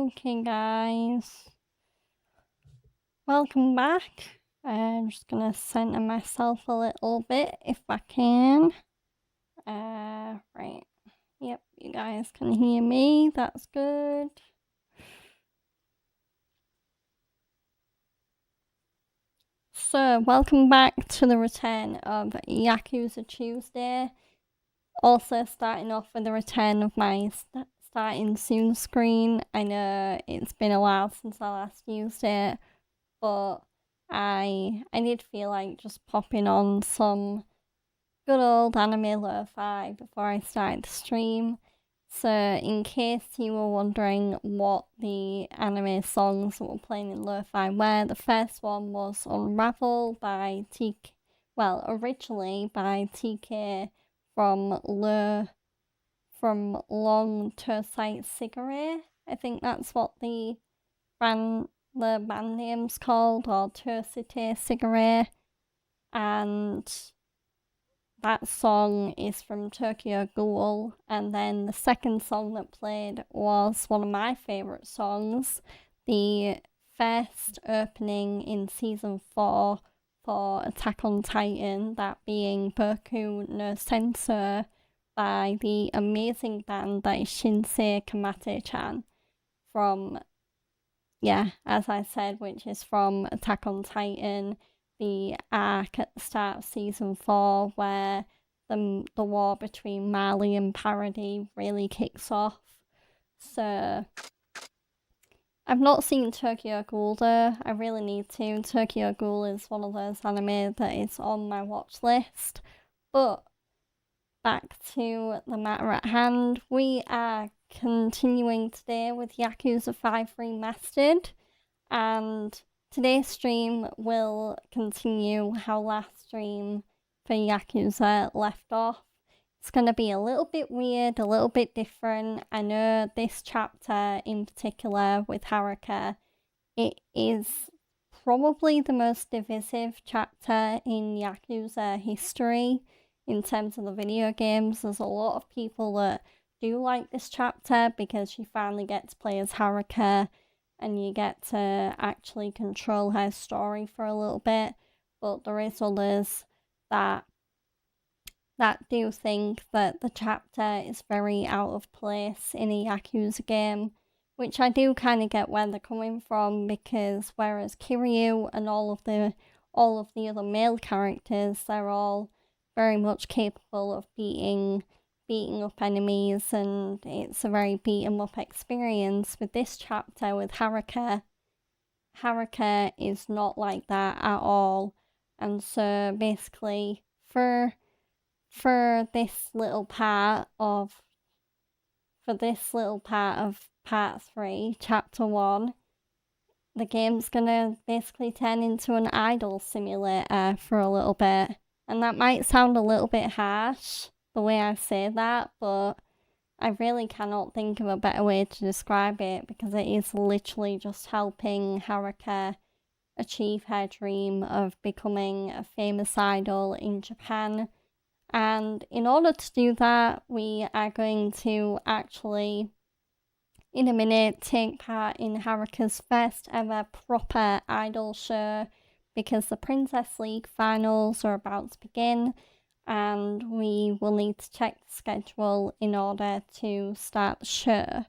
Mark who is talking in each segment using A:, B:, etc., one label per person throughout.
A: Okay guys, welcome back. I'm just gonna center myself a little bit if I can. Right. Yep, you guys can hear me, that's good. So, welcome back to the return of Yakuza Tuesday. Also starting off with the return of my starting soon screen. I know it's been a while since I last used it, but I did feel like just popping on some good old anime lo-fi before I started the stream. So in case you were wondering what the anime songs that were playing in lo-fi were, the first one was Unravel by TK, well, originally by TK from Long Tercite Cigarette. I think that's what the band name's called, or Tercite Cigarette. And that song is from Tokyo Ghoul. And then the second song that played was one of my favourite songs, the first opening in season 4 for Attack on Titan, that being Boku no Sensor by the amazing band that is Shinsei Kamate-chan from, yeah, as I said, which is from Attack on Titan, the arc at the start of season 4 where the war between Marley and Parody really kicks off. So I've not seen Tokyo Ghoul though, I really need to. Tokyo Ghoul is one of those anime that is on my watch list. But back to the matter at hand, we are continuing today with Yakuza 5 Remastered, and today's stream will continue how last stream for Yakuza left off. It's going to be a little bit weird, a little bit different. I know this chapter in particular with Haruka, it is probably the most divisive chapter in Yakuza history in terms of the video games. There's a lot of people that do like this chapter because you finally get to play as Haruka and you get to actually control her story for a little bit, but there is others that do think that the chapter is very out of place in a Yakuza game, which I do kind of get where they're coming from, because whereas Kiryu and all of the other male characters, they're all very much capable of beating up enemies, and it's a very beat 'em up experience. With this chapter with Haruka is not like that at all. And so basically for this little part of part 3, chapter 1, the game's gonna basically turn into an idol simulator for a little bit. And that might sound a little bit harsh, the way I say that, but I really cannot think of a better way to describe it, because it is literally just helping Haruka achieve her dream of becoming a famous idol in Japan. And in order to do that, we are going to actually, in a minute, take part in Haruka's first ever proper idol show, because the Princess League finals are about to begin, and we will need to check the schedule in order to start the show.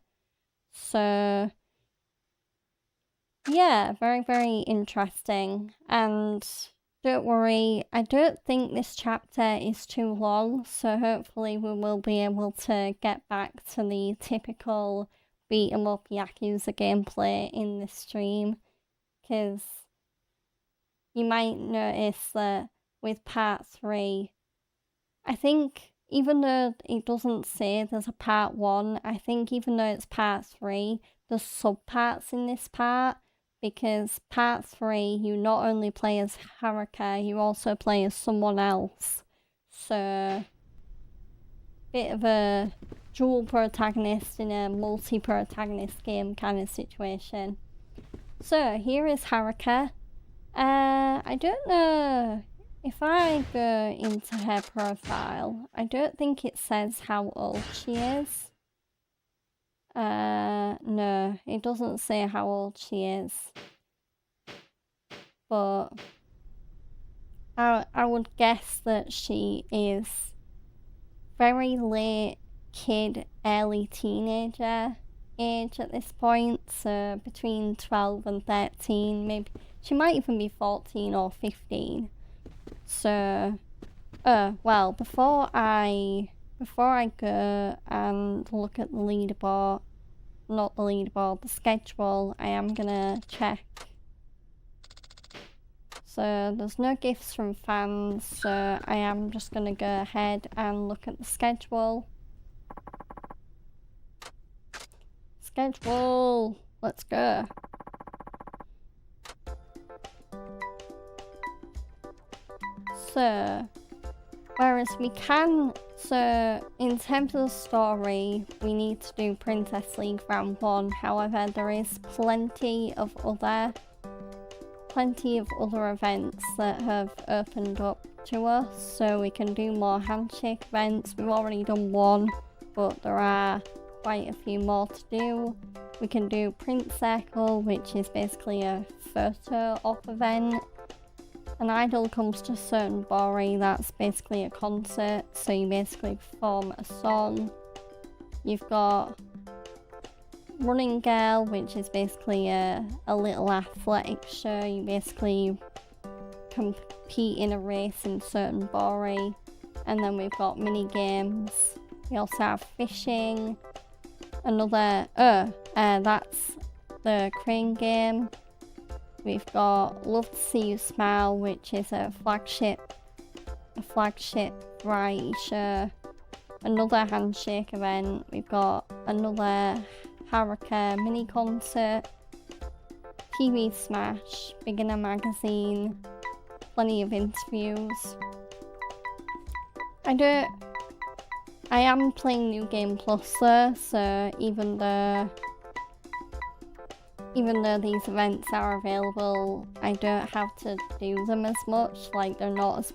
A: So yeah, very, very interesting. And don't worry, I don't think this chapter is too long, so hopefully we will be able to get back to the typical beat 'em up Yakuza gameplay in this stream, because you might notice that with part 3, I think even though it doesn't say there's a part 1, I think even though it's part 3, there's subparts in this part, because part 3, you not only play as Haruka, you also play as someone else. So, bit of a dual protagonist in a multi-protagonist game kind of situation. So, here is Haruka. I don't know, if I go into her profile, I don't think it says how old she is. No, it doesn't say how old she is. But I would guess that she is very late kid, early teenager age at this point, so between 12 and 13, maybe she might even be 14 or 15. So, well, before I go and look at the leaderboard, not the leaderboard, the schedule, I am gonna check. So there's no gifts from fans, so I am just gonna go ahead and look at the schedule. Schedule! Let's go. So, whereas we can, so in terms of the story, we need to do Princess League Round 1, however there is plenty of other events that have opened up to us, so we can do more handshake events. We've already done one, but there are quite a few more to do. We can do Print Circle, which is basically a photo op event. An idol comes to Certain-Bori, that's basically a concert, so you basically perform a song. You've got Running Girl, which is basically a little athletic show. You basically compete in a race in Certain-Bori. And then we've got mini games. We also have fishing. That's the crane game. We've got Love to See You Smile, which is a flagship variety show. Another handshake event. We've got another Haruka mini concert, TV Smash, Beginner Magazine, plenty of interviews. I am playing New Game Plus though, so even though these events are available, I don't have to do them as much, like they're not as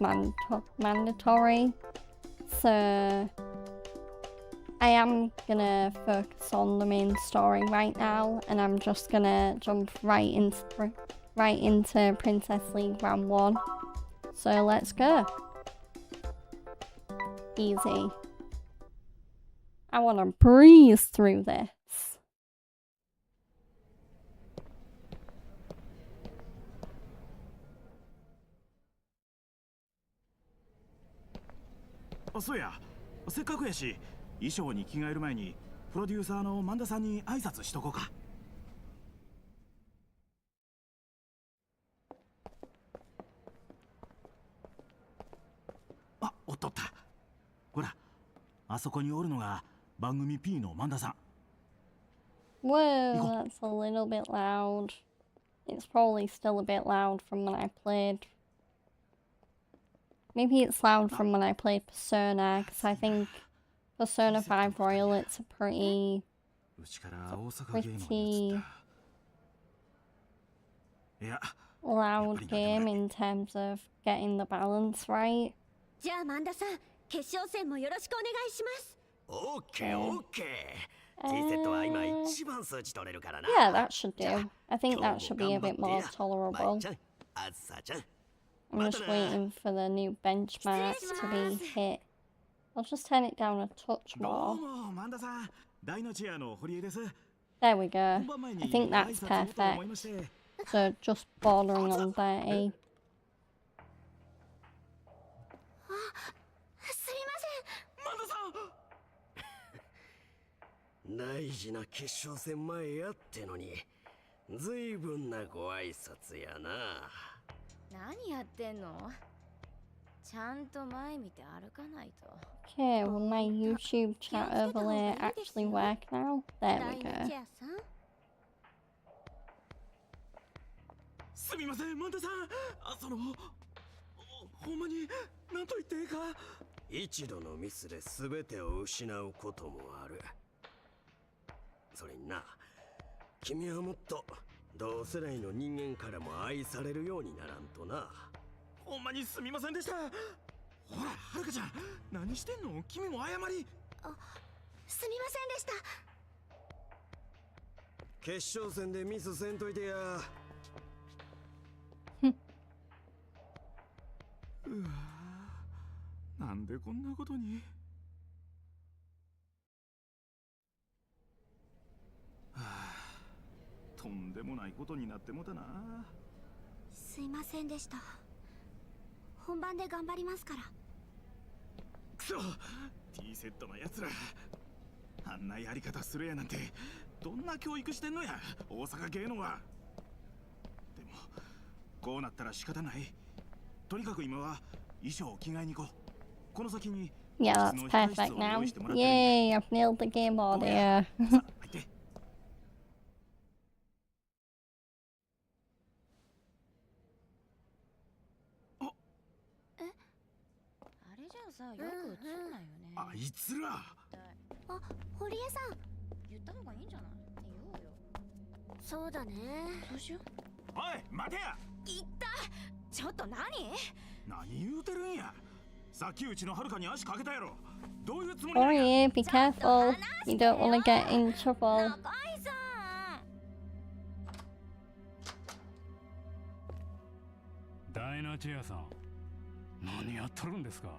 A: mandatory. So I am gonna focus on the main story right now, and I'm just gonna jump right into Princess League Round 1. So let's go. Easy. I wanna breeze through this.
B: そうや、せっかくやし衣装に着替える前にプロデューサーの萬田さんに挨拶しとこうか。あ、おっとった。ほら、あそこにおるのが番組 P の萬田さん。
A: Whoa, that's a little bit loud. It's probably still a bit loud from when I played. Maybe it's loud from when I played Persona, because I think Persona 5 Royal, it's a pretty loud game in terms of getting the balance right.
C: じゃあ萬田さん、決勝戦もよろしくお願いします。
D: オッケーオッケー。T セットは今一番数値取れるからな。
A: Yeah, that should do. I think that should be a bit more tolerable. I'm just waiting for the new benchmark to be hit. I'll just turn it down a touch more. There we go. I think that's perfect. So just bordering on 30.
C: すみません。
D: 大事な決勝戦前やってのに、ずいぶんなご挨拶やな。
C: 何やってんの？ちゃんと前見て歩かないと。
A: Okay, will my YouTube chat overlay actually work now? There we go.
B: すみません、萬田さん。ほんまに何と言っていいか。
D: 一度のミスで全てを失うこともある。それにな、君はもっと同世代の人間からも愛されるようにならんとな。
B: ほんまにすみませんでした。ほら、はるかちゃん、何してんの？君も謝り。
C: すみませんでした。
D: 決勝戦でミスせんといてや。
B: うわぁ、なんでこんなことに。はあ、とんでもないことになってもたな。
E: すいませんでした。本番で頑張りますから。
B: くそ、T セットのやつら、あんなやり方するやなんてどんな教育してんのや、大阪芸能は。でもこうなったら仕方ない。とにかく今は衣装を着替えに行こう。この先に
A: Yeah, that's perfect now. Yay, I've nailed the game audio.
C: あれじゃあさ、よく映んないよね。
B: あいつら。
E: あ、堀江さん。
C: 言った方がいいんじゃない？言おうよ。
E: そうだね。
C: そうしよう。
B: おい、待てや。
C: いった。ちょっと何
B: 言うてるんや。さっきうちのはるかに足かけたやろ。どういうつもりなんや。
A: Sorry, be careful. You don't want to get in trouble.
C: 中井さん。
F: ダイナチアさん、何やっとるんですか、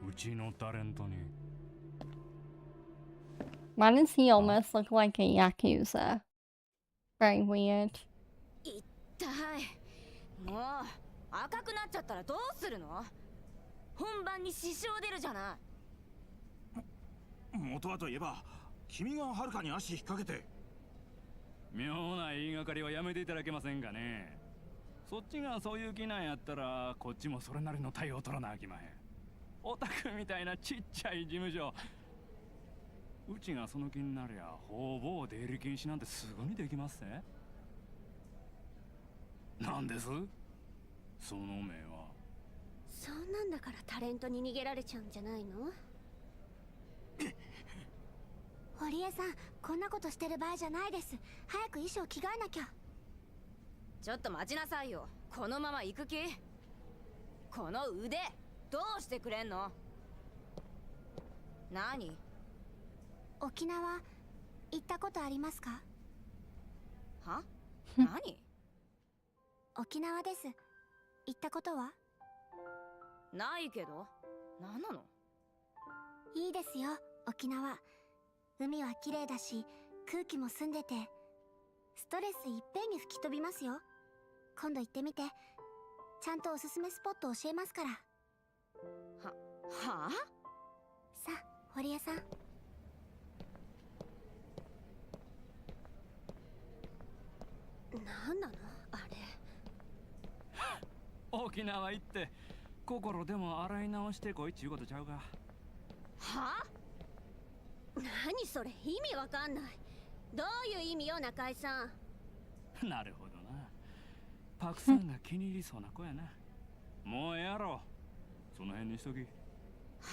F: うちのタレントに。
A: Why does he almost look like a Yakuza? Very weird.
C: 痛い。もう赤くなっちゃったらどうするの？本番に支障出るじゃない。
B: 元はといえば君がはるかに足引っ掛けて。
F: 妙な言いがかりはやめていただけませんかね。そっちがそういう気なんやったらこっちもそれなりの対応を取らなあきまへん。オタクみたいなちっちゃい事務所、うちがその気になりゃ方々出入り禁止なんてすぐにできますね。なんですその目は。
E: そんなんだからタレントに逃げられちゃうんじゃないの？堀江さん、こんなことしてる場合じゃないです。早く衣装着替えなきゃ。
C: ちょっと待ちなさいよ。このまま行く気？この腕どうしてくれんの？何？
E: 沖縄行ったことありますか？
C: は？何？
E: 沖縄です。行ったことは？
C: ないけど。何なの？
E: いいですよ、沖縄。海は綺麗だし、空気も澄んでて、ストレスいっぺんに吹き飛びますよ。今度行ってみて。ちゃんとおすすめスポット教えますから。
C: はあ？
E: さあ、堀江さん。なんなのあれ。
F: 沖縄行って心でも洗い直してこいっちゅうことちゃうか。
C: はあ？
E: 何それ、意味わかんない。どういう意味よ、中井さん。
F: なるほどな。パクさんが気に入りそうな子やな。もうええやろ。その辺にしとき。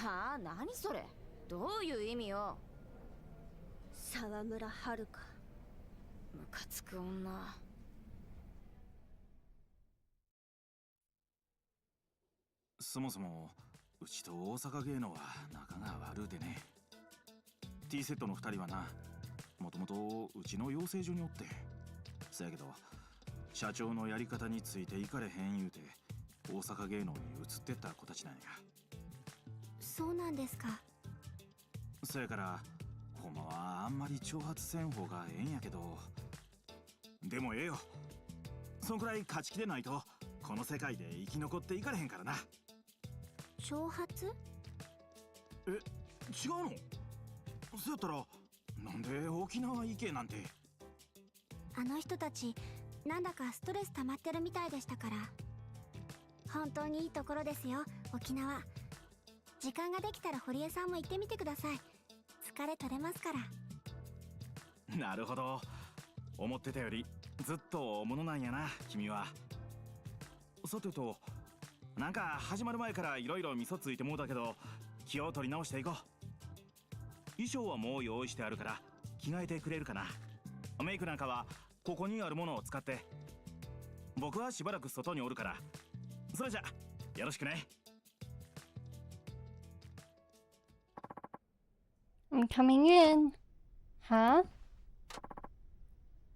C: はあ？何それ？どういう意味よ？
E: 沢村遥。
C: ムカつく女。
B: そもそもうちと大阪芸能は仲が悪うてね。 T セットの2人はな、もともとうちの養成所におって。そやけど社長のやり方についていかれへん言うて大阪芸能に移ってった子たちなんや。
E: そうなんですか。
B: そやからほんまはあんまり挑発せん方がええんやけど、でもええよ。そんくらい勝ち気でないとこの世界で生き残っていかれへんからな。
E: 挑発？
B: え、違うの？そうやったらなんで沖縄行けなんて。
E: あの人たちなんだかストレス溜まってるみたいでしたから。本当にいいところですよ、沖縄。時間ができたら堀江さんも行ってみてください。疲れ取れますから。
B: なるほど。思ってたよりずっと大物なんやな君は。さてと、なんか始まる前からいろいろ味噌ついてもうたけど気を取り直していこう。衣装はもう用意してあるから着替えてくれるかな。メイクなんかはここにあるものを使って。僕はしばらく外におるから。それじゃよろしくね。
A: I'm coming in. Huh?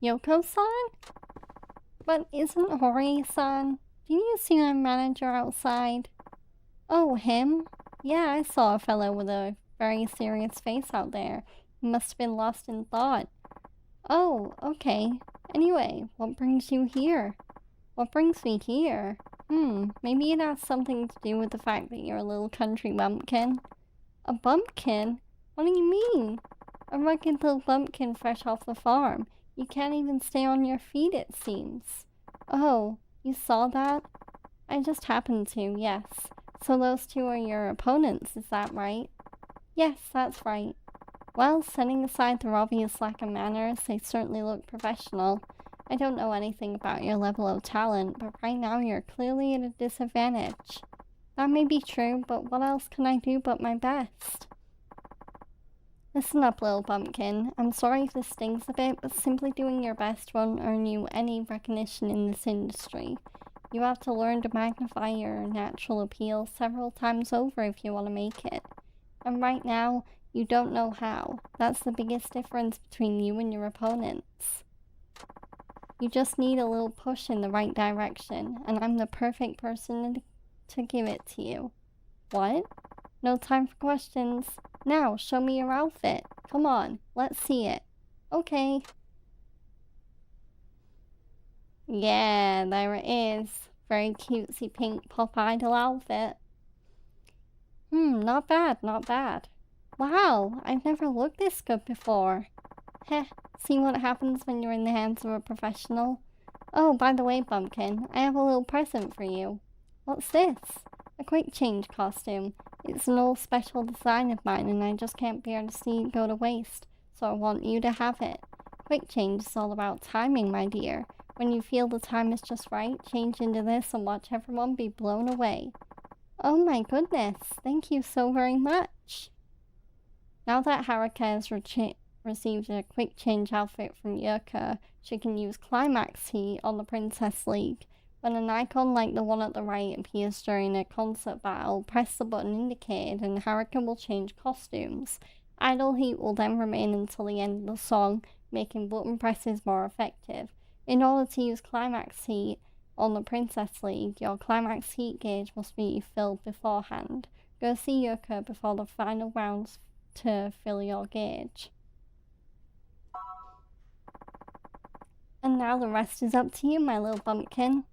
A: Yoko-san? But isn't Hori-san? Didn't you see my manager outside? Oh, him? Yeah, I saw a fellow with a very serious face out there. He must have been lost in thought. Oh, okay. Anyway, what brings you here? What brings me here? Maybe it has something to do with the fact that you're a little country bumpkin. A bumpkin? What do you mean? A rugged little bumpkin fresh off the farm. You can't even stay on your feet, it seems. Oh, you saw that? I just happened to, yes. So those two are your opponents, is that right? Yes, that's right. Well, setting aside their obvious lack of manners, they certainly look professional. I don't know anything about your level of talent, but right now you're clearly at a disadvantage. That may be true, but what else can I do but my best? Listen up, little bumpkin. I'm sorry if this stings a bit, but simply doing your best won't earn you any recognition in this industry. You have to learn to magnify your natural appeal several times over if you want to make it. And right now, you don't know how. That's the biggest difference between you and your opponents. You just need a little push in the right direction, and I'm the perfect person to give it to you. What? No time for questions. Now, show me your outfit. Come on, let's see it. Okay. Yeah, there it is. Very cutesy pink pop idol outfit. Not bad, not bad. Wow, I've never looked this good before. Heh, see what happens when you're in the hands of a professional. Oh, by the way, Bumpkin, I have a little present for you. What's this? A quick change costume. It's an old special design of mine and I just can't bear to see it go to waste, so I want you to have it. Quick change is all about timing, my dear. When you feel the time is just right, change into this and watch everyone be blown away. Oh my goodness, thank you so very much. Now that Haruka has received a quick change outfit from Yurka, she can use Climax Heat on the Princess League. When an icon like the one at the right appears during a concert battle, press the button indicated and Haruka will change costumes. Idle Heat will then remain until the end of the song, making button presses more effective. In order to use Climax Heat on the Princess League, your Climax Heat gauge must be filled beforehand. Go see Yurka before the final rounds to fill your gauge. And now the rest is up to you, my little bumpkin.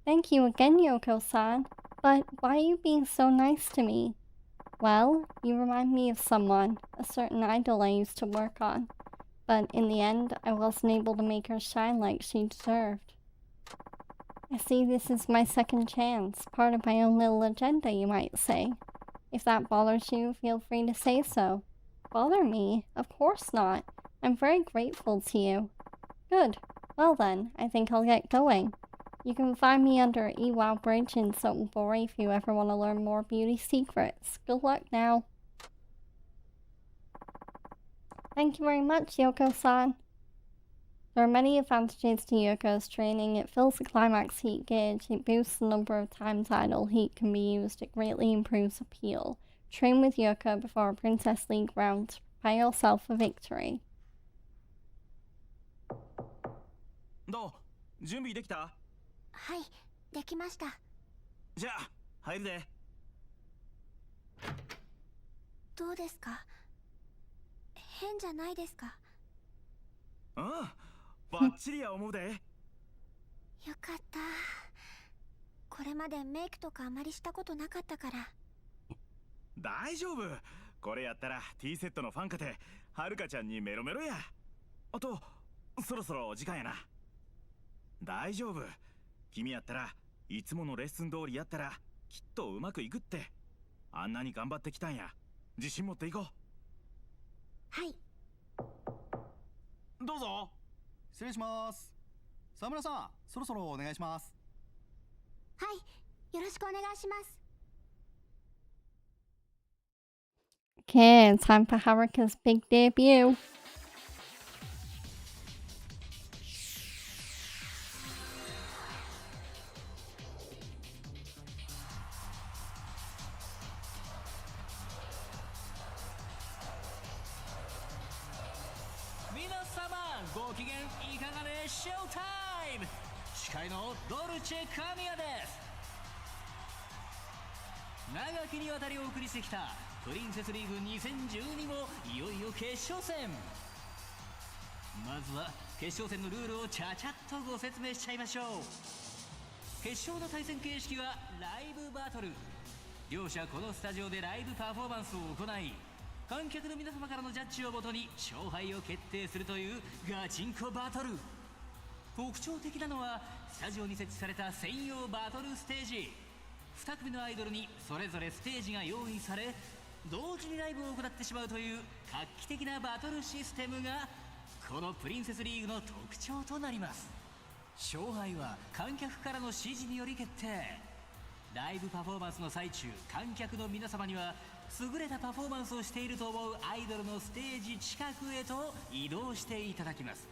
A: Thank you again, Yoko-san. But why are you being so nice to me? Well, you remind me of someone, a certain idol I used to work on. But in the end, I wasn't able to make her shine like she deserved. I see this is my second chance, part of my own little agenda, you might say. If that bothers you, feel free to say so. Bother me? Of course not. I'm very grateful to you. Good. Well then, I think I'll get going. You can find me under Iwao Bridge in Sotenbori if you ever want to learn more beauty secrets. Good luck now. Thank you very much, Yoko-san. There are many advantages to Yoko's training. It fills the Climax Heat gauge, it boosts the number of times idle heat can be used, it greatly improves appeal. Train with Yoko before a Princess League round to prepare yourself for victory.
B: どう？準備できた？
E: はい、できました。
B: じゃあ入るで。
E: どうですか？変じゃないですか？
B: うん、バッチリや思うで。
E: よかった。これまでメイクとかあまりしたことなかったから。
B: 大丈夫。これやったら T セットのファンかてはるかちゃんにメロメロや。あとそろそろ時間やな。大丈夫。君やったらいつものレッスン通りやったらきっとうまくいくって。あんなに頑張ってきたんや。自信持っていこう。
E: はい。
B: どうぞ。
G: 失礼します。沢村さん、そろそろお願いします。
E: はい、よろしくお願いします。
A: Okay, time for Haruka's big debut.
H: 機嫌いかがでショータイム。司会のドルチェ神谷です。長きにわたりお送りしてきたプリンセスリーグ2012もいよいよ決勝戦。まずは決勝戦のルールをちゃちゃっとご説明しちゃいましょう。決勝の対戦形式はライブバトル。両者このスタジオでライブパフォーマンスを行い、観客の皆様からのジャッジをもとに勝敗を決定するというガチンコバトル。特徴的なのはスタジオに設置された専用バトルステージ。2組のアイドルにそれぞれステージが用意され、同時にライブを行ってしまうという画期的なバトルシステムがこのプリンセスリーグの特徴となります。勝敗は観客からの指示により決定。ライブパフォーマンスの最中、観客の皆様には優れたパフォーマンスをしていると思うアイドルのステージ近くへと移動していただきます。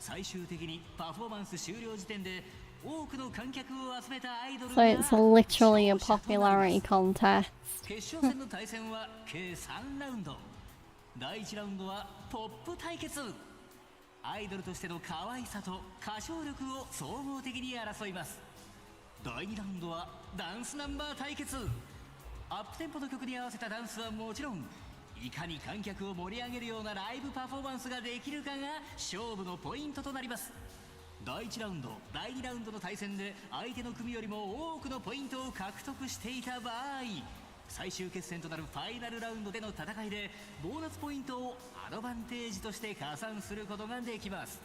H: 最終的にパフォーマンス終了時点で多くの観客を集めたアイドル
A: So
H: が
A: it's literally a popularity contest.
H: 決勝戦の対戦は計3ラウンド。第1ラウンドはポップ対決。アイドルとしての可愛さと歌唱力を総合的に争います。第2ラウンドはダンスナンバー対決。アップテンポの曲に合わせたダンスはもちろん、いかに観客を盛り上げるようなライブパフォーマンスができるかが勝負のポイントとなります。第1ラウンド、第2ラウンドの対戦で相手の組よりも多くのポイントを獲得していた場合、最終決戦となるファイナルラウンドでの戦いでボーナスポイントをアドバンテージとして加算することができます。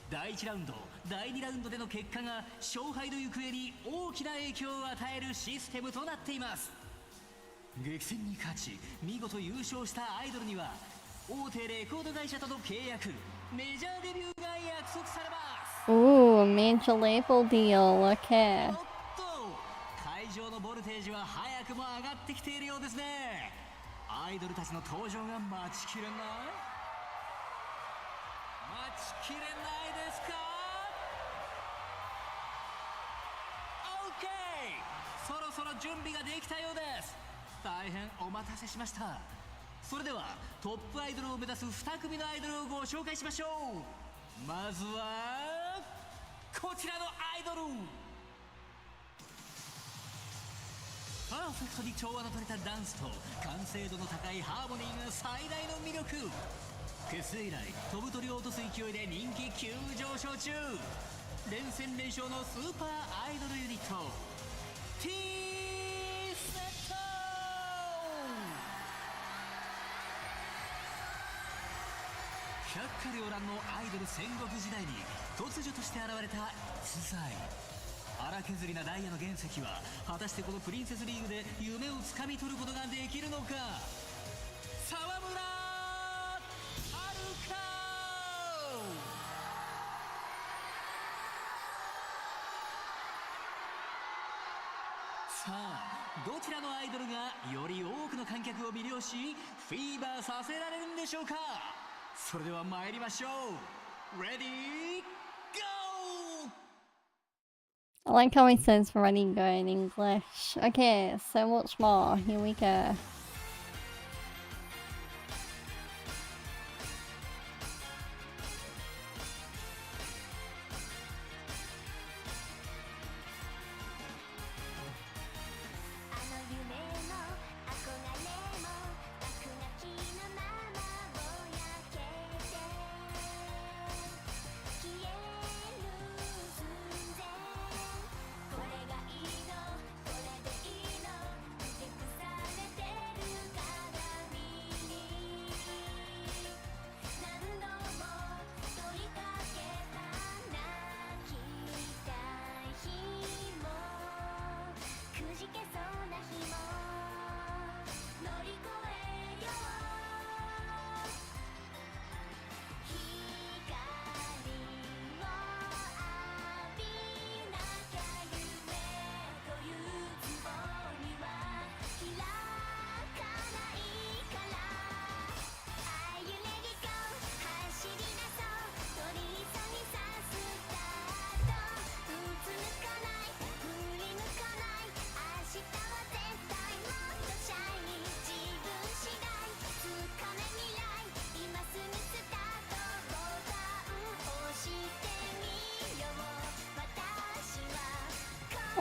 H: 第1ラウンド、第2ラウンドでの結果が勝敗の行方に大きな影響を与えるシステムとなっています。激戦に勝ち見事優勝したアイドルには大手レコード会社との契約、メジャーデビューが約束されます。
A: Ooh, major label deal. Okay.
H: おっと、会場のボルテージは早くも上がってきているようですね。アイドルたちの登場が待ちきれない。待ちきれないですか。 OK、 そろそろ準備ができたようです。大変お待たせしました。それではトップアイドルを目指す2組のアイドルをご紹介しましょう。まずはこちらのアイドル。パーフェクトに調和の取れたダンスと完成度の高いハーモニーが最大の魅力。結成以来飛ぶ鳥を落とす勢いで人気急上昇中。連戦連勝のスーパーアイドルユニット T セット。百花繚乱のアイドル戦国時代に突如として現れた逸材。荒削りなダイヤの原石は果たしてこのプリンセスリーグで夢をつかみ取ることができるのか。沢村はるか。さあ、どちらのアイドルがより多くの観客を魅了しフィーバーさせられるんでしょうか。それでは参りましょう。Ready, go!
A: I like how he says ready go in English. Okay, so much more. Here we go.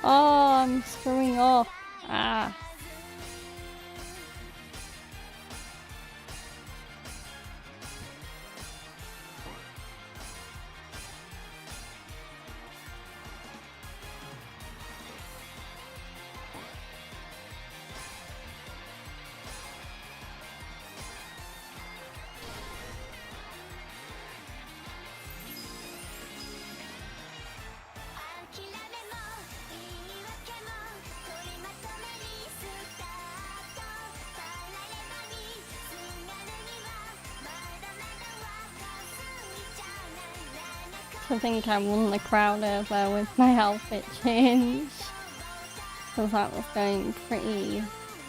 A: Oh, I'm screwing up. Ah. I think I won the crowd over with my outfit change, because that was going pretty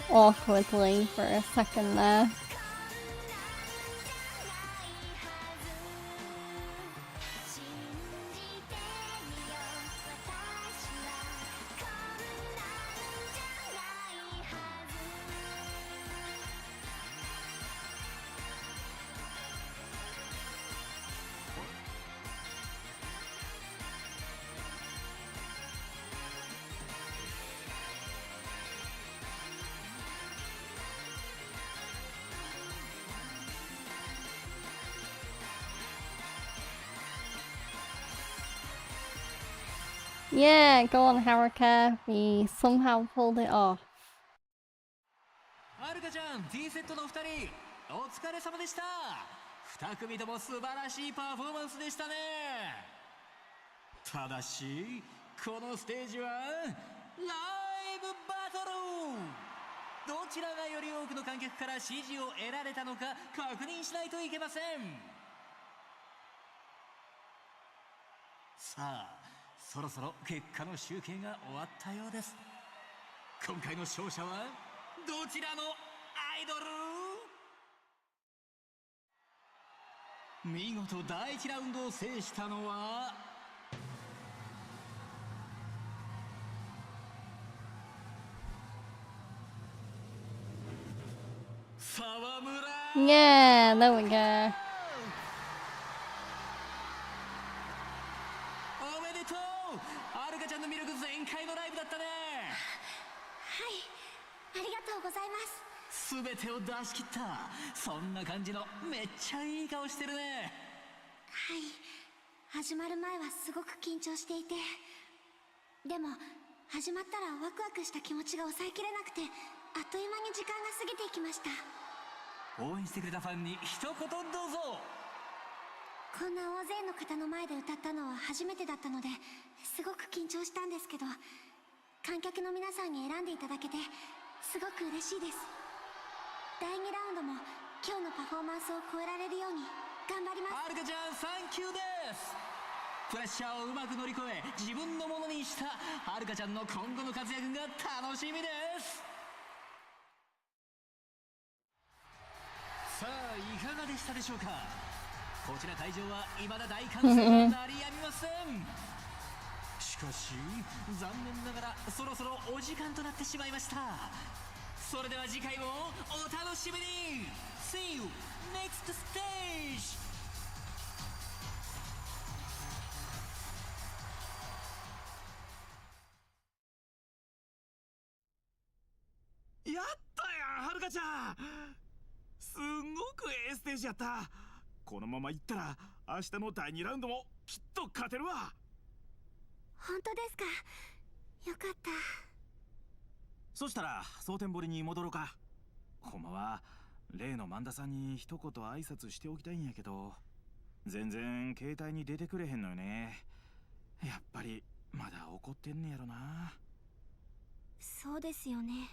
A: awkwardly for a second there. Yeah, go on Haruka, we somehow pulled it off.
H: はるかちゃん T セットの2人お疲れ様でした。2組とも素晴らしいパフォーマンスでしたね。ただしこのステージはライブバトル、どちらがより多くの観客から支持を得られたのか確認しないといけません。さあそろそろ結果の集計が終わったようです。今回の勝者はどちらのアイドル？見事第1ラウンドを制したのは沢村。
A: Yeah, there we go.
H: おめでとう。はるかちゃんの魅力全開のライブだったね。
E: はい、ありがとうございます。
H: すべてを出し切った。そんな感じのめっちゃいい顔してるね。
E: はい、始まる前はすごく緊張していて、でも始まったらワクワクした気持ちが抑えきれなくて、あっという間に時間が過ぎていきました。
H: 応援してくれたファンに一言どうぞ。
E: こんな大勢の方の前で歌ったのは初めてだったので、すごく緊張したんですけど、観客の皆さんに選んでいただけてすごく嬉しいです。第2ラウンドも今日のパフォーマンスを超えられるように頑張ります。
H: はるかちゃんサンキューです。プレッシャーをうまく乗り越え自分のものにしたはるかちゃんの今後の活躍が楽しみです。さあいかがでしたでしょうか。こちら会場は未だ大歓声が鳴りやみません。しかし残念ながらそろそろお時間となってしまいました。それでは次回もお楽しみに。 See you next stage。
B: やったやんはるかちゃん、すんごくステージやった。このままいったら明日の第2ラウンドもきっと勝てるわ。
E: 本当ですか。よかった。
B: そしたら蒼天堀に戻ろうか。ほんまは例の萬田さんに一言挨拶しておきたいんやけど、全然携帯に出てくれへんのよね。やっぱりまだ怒ってんねやろな。
E: そうですよね。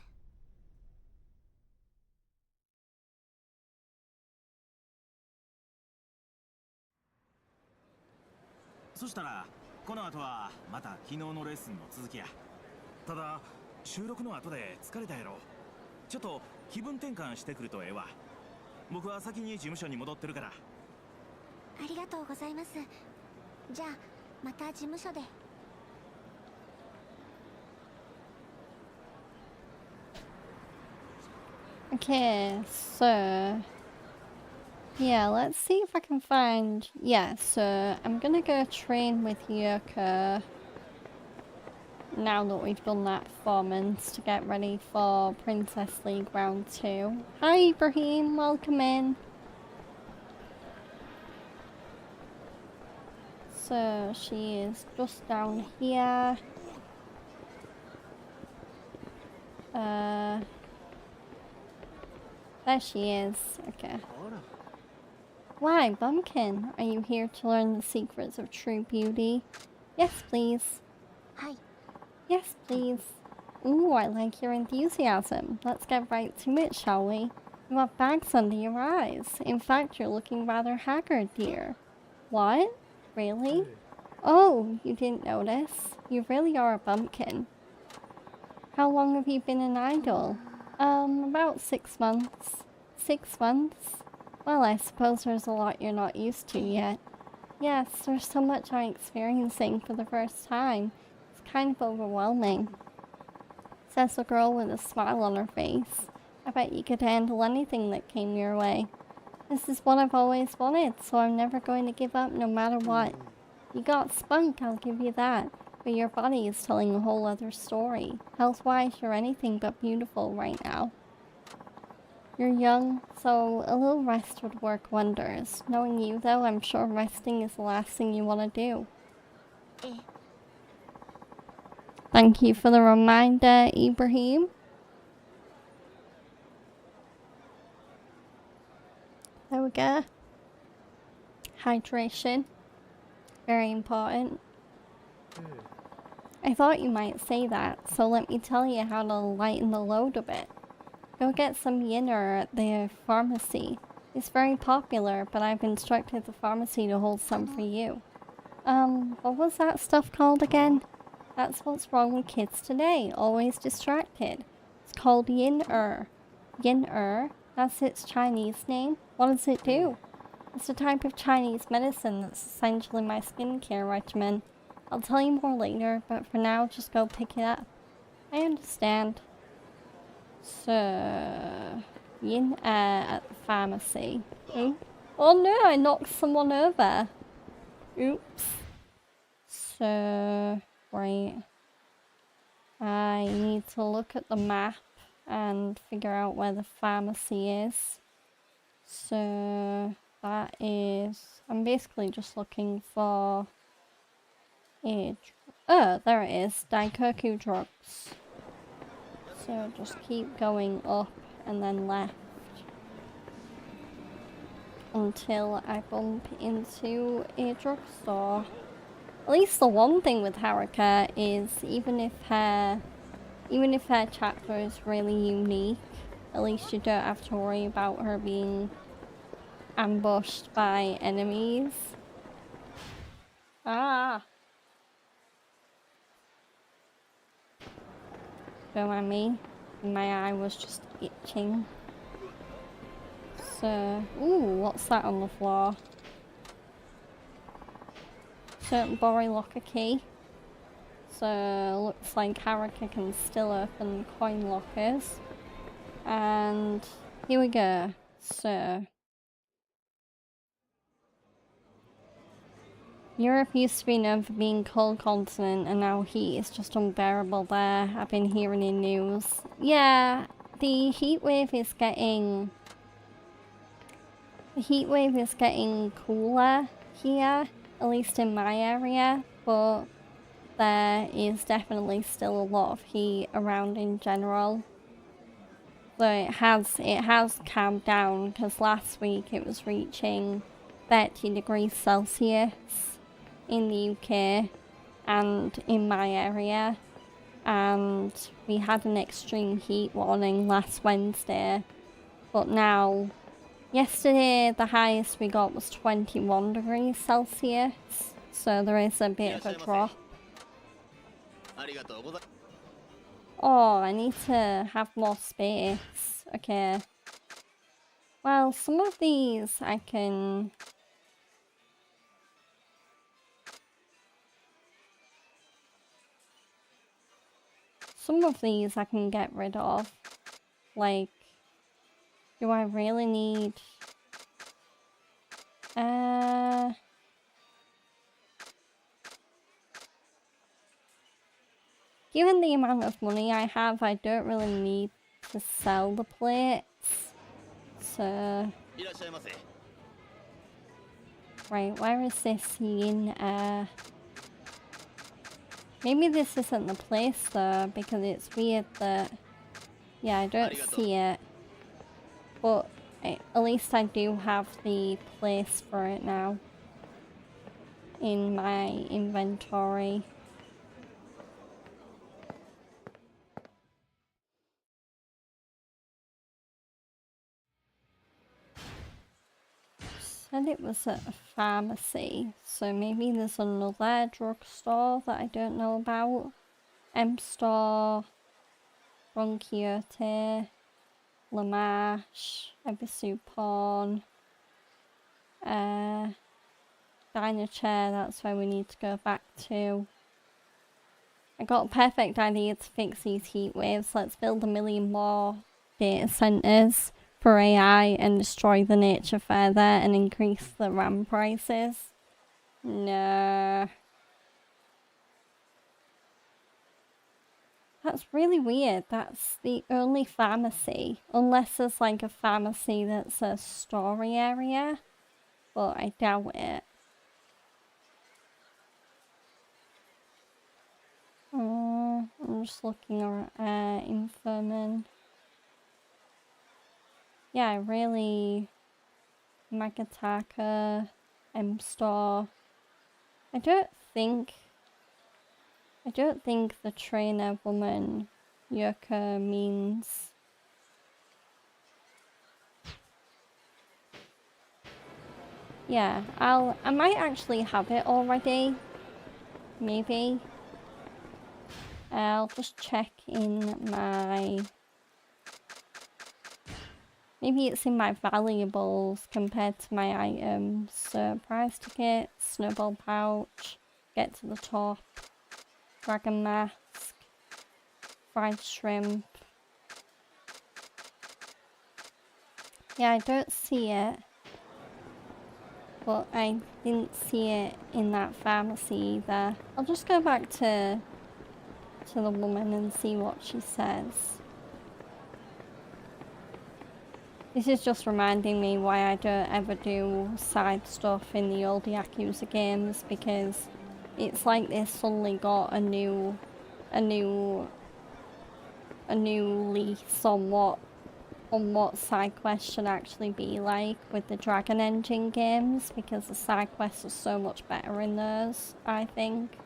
B: そしたらこの後はまた昨日のレッスンの続きや。ただ収録の後で疲れたやろ。ちょっと気分転換してくるとええわ。僕は先に事務所に戻ってるから。
E: ありがとうございます。じゃあまた事務所で。
A: Okay, so yeah, let's see if I can find. Yeah, so I'm gonna go train with Yoko. now that we've done that performance to get ready for Princess League Round 2. Hi Ibrahim, welcome in. So she is just down here. There she is. Okay. Why, Bumpkin? Are you here to learn the secrets of true beauty? Yes, please.
E: Hi.
A: Yes, please. Ooh, I like your enthusiasm. Let's get right to it, shall we? You have bags under your eyes. In fact, you're looking rather haggard, dear. What? Really? Oh, you didn't notice? You really are a bumpkin. How long have you been an idol? About 6 months. 6 months? Well, I suppose there's a lot you're not used to yet. Yes, there's so much I'm experiencing for the first time. It's kind of overwhelming. Says the girl with a smile on her face. I bet you could handle anything that came your way. This is what I've always wanted, so I'm never going to give up no matter what. You got spunk, I'll give you that. But your body is telling a whole other story. Health-wise, you're anything but beautiful right now. You're young, so a little rest would work wonders. Knowing you, though, I'm sure resting is the last thing you want to do. Thank you for the reminder, Ibrahim. There we go. Hydration. Very important. I thought you might say that, so let me tell you how to lighten the load a bit. Go get some yinner at the pharmacy. It's very popular, but I've instructed the pharmacy to hold some for you. What was that stuff called again? That's what's wrong with kids today, always distracted. It's called yin-er. Yin-er? That's its Chinese name? What does it do? It's a type of Chinese medicine that's essentially my skincare regimen. I'll tell you more later, but for now, just go pick it up. I understand. So, yin at the pharmacy. Oh. Oh no, I knocked someone over. Oops. So, right. I need to look at the map and figure out where the pharmacy is. So, that is... I'm basically just looking for... Oh, there it is. Daikoku drugs. So just keep going up and then left until I bump into a drugstore. At least the one thing with Haruka is even if her chapter is really unique, at least you don't have to worry about her being ambushed by enemies. Ah! Don't mind me. My eye was just itching. So, ooh, what's that on the floor? Certain Bori locker key. So, looks like Haruka can still open coin lockers. And here we go. So, Europe used to be known for being cold continent, and now heat is just unbearable there. I've been hearing in news. Yeah, the heat wave is getting cooler here, at least in my area, but there is definitely still a lot of heat around in general. So it has calmed down, because last week it was reaching 30 degrees Celsius in the UK and in my area, and we had an extreme heat warning last Wednesday, but now, yesterday the highest we got was 21 degrees Celsius, so there is a bit of a drop. Oh, I need to have more space. Okay. Well, some of these I can... Some of these I can get rid of. Like, do I really need... given the amount of money I have, I don't really need to sell the plates. So... Right, where is this yin air? Maybe this isn't the place though, because it's weird that... Yeah, I don't see it. But at least I do have the place for it now in my inventory. Said it was at a pharmacy, so maybe there's another drugstore that I don't know about. M-Store, Bronchiote, Lamash, Ebisupon, Diner Chair, that's where we need to go back to. I got a perfect idea to fix these heat waves. Let's build 1 million more data centers for AI and destroy the nature further and increase the RAM prices. No. That's really weird. That's the only pharmacy. Unless there's like a pharmacy that's a story area. But I doubt it. I'm just looking at Inferman. Yeah, really. Magataka, M-Store. I don't think the trainer woman Yuka means... Yeah, I might actually have it already. Maybe. I'll just check in my... Maybe it's in my valuables compared to my items. So, prize ticket, snowball pouch, get to the top, dragon mask, fried shrimp. Yeah, I don't see it. But I didn't see it in that pharmacy either. I'll just go back to the woman and see what she says. This is just reminding me why I don't ever do side stuff in the old Yakuza games, because it's like they suddenly got a new lease on what side quests should actually be like with the Dragon Engine games, because the side quests are so much better in those, I think.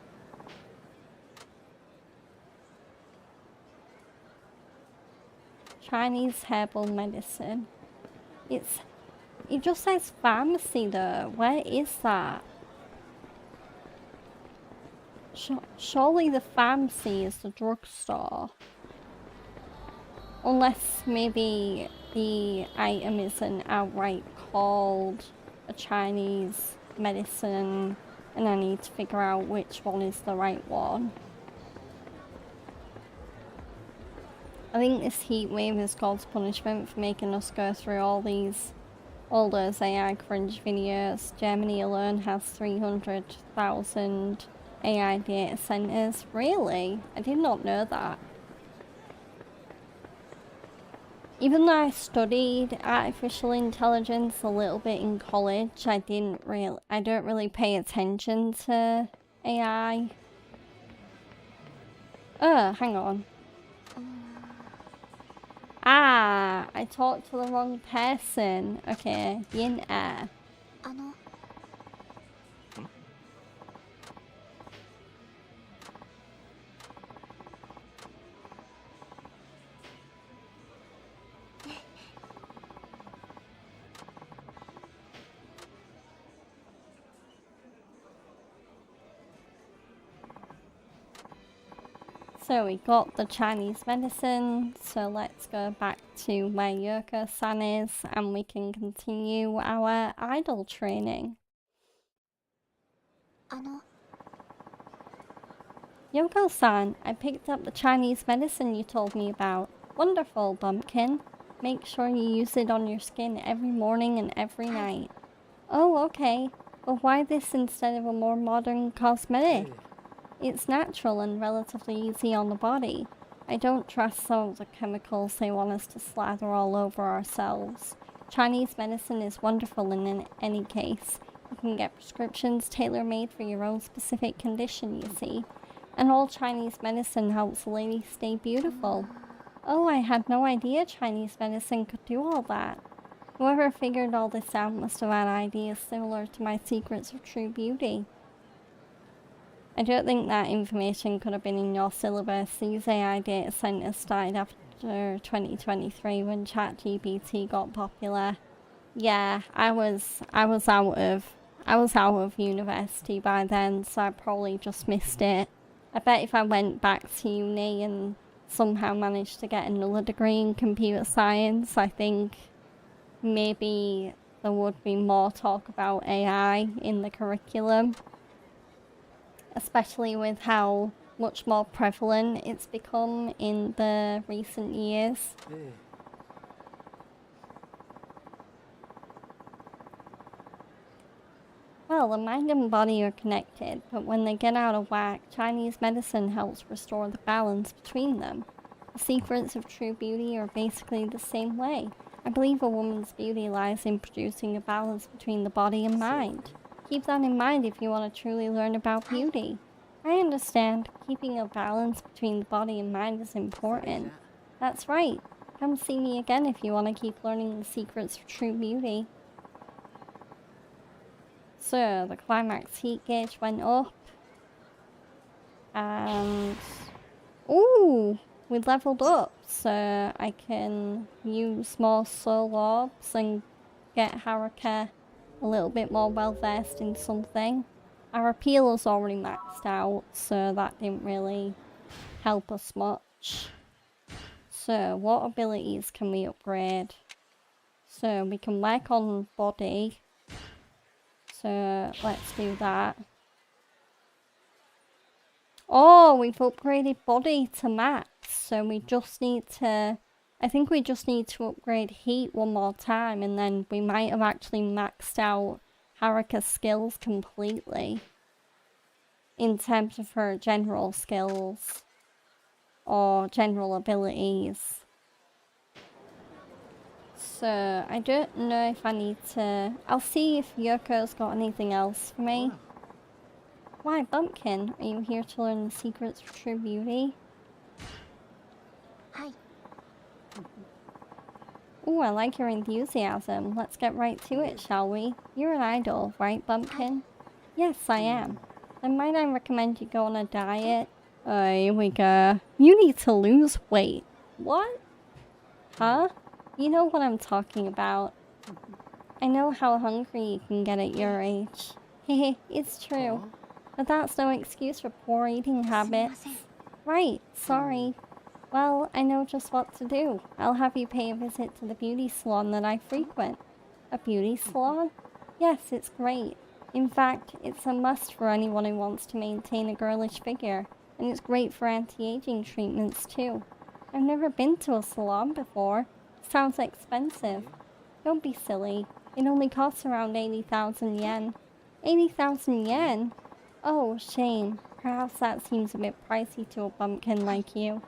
A: Chinese herbal medicine. It just says pharmacy though. Where is that? Surely the pharmacy is the drugstore. Unless maybe the item isn't outright called a Chinese medicine and I need to figure out which one is the right one. I think this heat wave is God's punishment for making us go through all those AI cringe videos. Germany alone has 300,000 AI data centers. Really? I did not know that. Even though I studied artificial intelligence a little bit in college, I don't really pay attention to AI. Oh, hang on. Ah, I talked to the wrong person. Okay, yin air. So we got the Chinese medicine, so let's go back to where Yoko-san is and we can continue our idol training. Yoko-san, I picked up the Chinese medicine you told me about. Wonderful, Bumpkin. Make sure you use it on your skin every morning and every night. Oh, okay. But why this instead of a more modern cosmetic? It's natural and relatively easy on the body. I don't trust some of the chemicals they want us to slather all over ourselves. Chinese medicine is wonderful in any case. You can get prescriptions tailor-made for your own specific condition, you see. And all Chinese medicine helps a lady stay beautiful. Oh, I had no idea Chinese medicine could do all that. Whoever figured all this out must have had ideas similar to my secrets of true beauty. I don't think that information could have been in your syllabus. These AI data centers started after 2023 when ChatGPT got popular. Yeah, I was out of university by then, so I probably just missed it. I bet if I went back to uni and somehow managed to get another degree in computer science, I think maybe there would be more talk about AI in the curriculum. Especially with how much more prevalent it's become in the recent years. Well, the mind and body are connected, but when they get out of whack, Chinese medicine helps restore the balance between them. The secrets of true beauty are basically the same way. I believe a woman's beauty lies in producing a balance between the body and mind. Keep that in mind if you want to truly learn about beauty. I understand. Keeping a balance between the body and mind is important. That's right. Come see me again if you want to keep learning the secrets of true beauty. So, the climax heat gauge went up. And... ooh! We leveled up, so I can use more soul orbs and get Haruka a little bit more well-versed in something. Our appeal is already maxed out, so that didn't really help us much. So, what abilities can we upgrade? So, we can work on body. So, let's do that. Oh, we've upgraded body to max, so we just need to... I think we just need to upgrade heat one more time, and then we might have actually maxed out Haruka's skills completely. In terms of her general skills. Or general abilities. So, I don't know if I need to... I'll see if Yoko's got anything else for me. Why, Bumpkin? Are you here to learn the secrets of true beauty?
E: Hi.
A: Ooh, I like your enthusiasm. Let's get right to it, shall we? You're an idol, right, Bumpkin? Yes, I am. Then might I recommend you go on a diet? Here we go. You need to lose weight. What? Huh? You know what I'm talking about. I know how hungry you can get at your age. Hehe, it's true. But that's no excuse for poor eating habits. Right, sorry. Well, I know just what to do. I'll have you pay a visit to the beauty salon that I frequent. A beauty salon? Yes, it's great. In fact, it's a must for anyone who wants to maintain a girlish figure, and it's great for anti-aging treatments too. I've never been to a salon before. It sounds expensive. Don't be silly. It only costs around 80,000 yen. 80,000 yen? Oh, shame. Perhaps that seems a bit pricey to a bumpkin like you.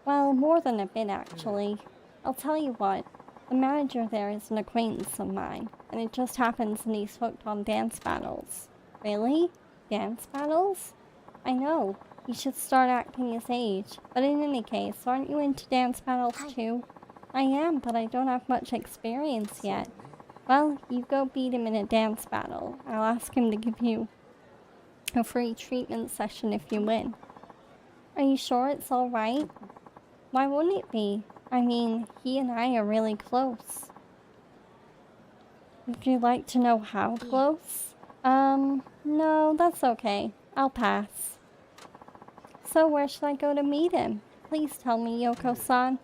A: Well, more than a bit actually. I'll tell you what, the manager there is an acquaintance of mine, and it just happens that he's hooked on dance battles. Really? Dance battles? I know, he should start acting his age, but in any case, aren't you into dance battles too? I am, but I don't have much experience yet. Well, you go beat him in a dance battle. I'll ask him to give you a free treatment session if you win. Are you sure it's alright? Why wouldn't it be? I mean, he and I are really close. Would you like to know how close? No, that's okay. I'll pass. So where should I go to meet him? Please tell me, Yoko-san.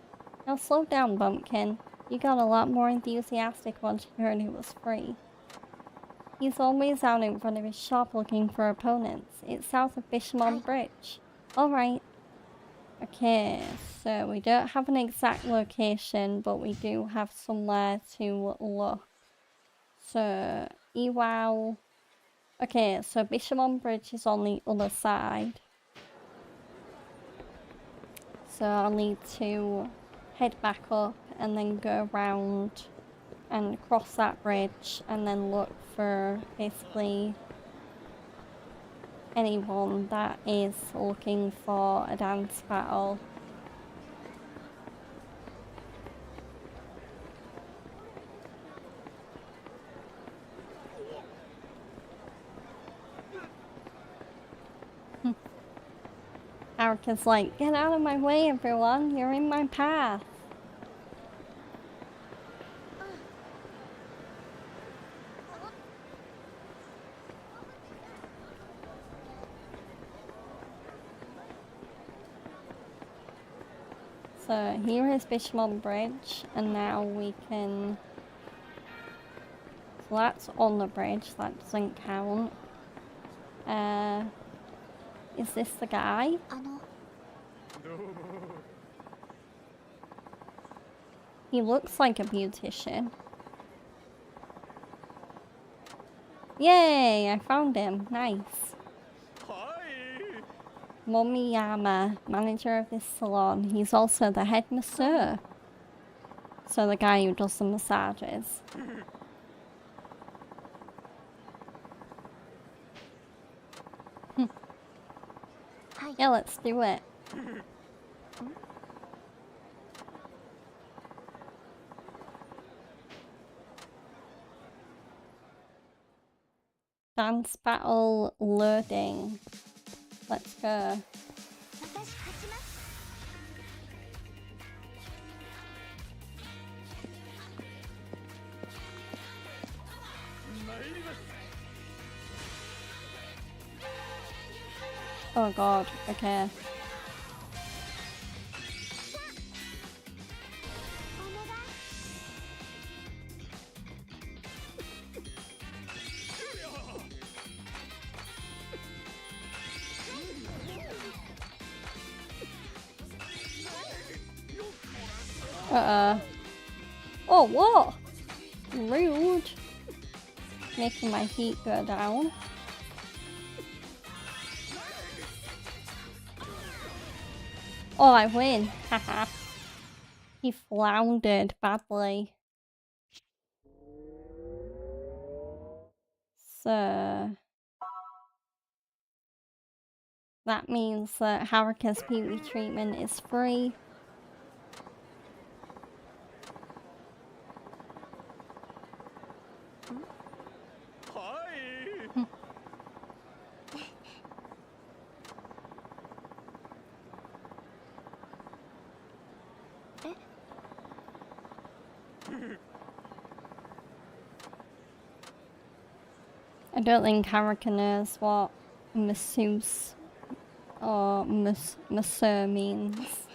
A: Now slow down, Bumpkin. You got a lot more enthusiastic once you heard it was free. He's always out in front of his shop looking for opponents. It's south of Bishamon Bridge. Alright. Okay, so we don't have an exact location, but we do have somewhere to look. So, Iwao. Okay, so Bishamon Bridge is on the other side. So I'll need to head back up and then go around and cross that bridge and then look for basically anyone that is looking for a dance battle. Haruka's like, get out of my way, everyone, you're in my path. So here is Bishmon Bridge, and now we can... So that's on the bridge, that doesn't count. Is this the guy? He looks like a beautician. Yay, I found him. Nice. Momiyama, manager of this salon. He's also the head masseur. So the guy who does the massages. Yeah, let's do it. Dance battle loading. Let's go. Oh god, okay. Oh, what? Rude. Making my heat go down. Oh, I win. Haha. He floundered badly. So... that means that Haruka's beauty treatment is free. I don't think Haruka knows what masseuse or masseur means.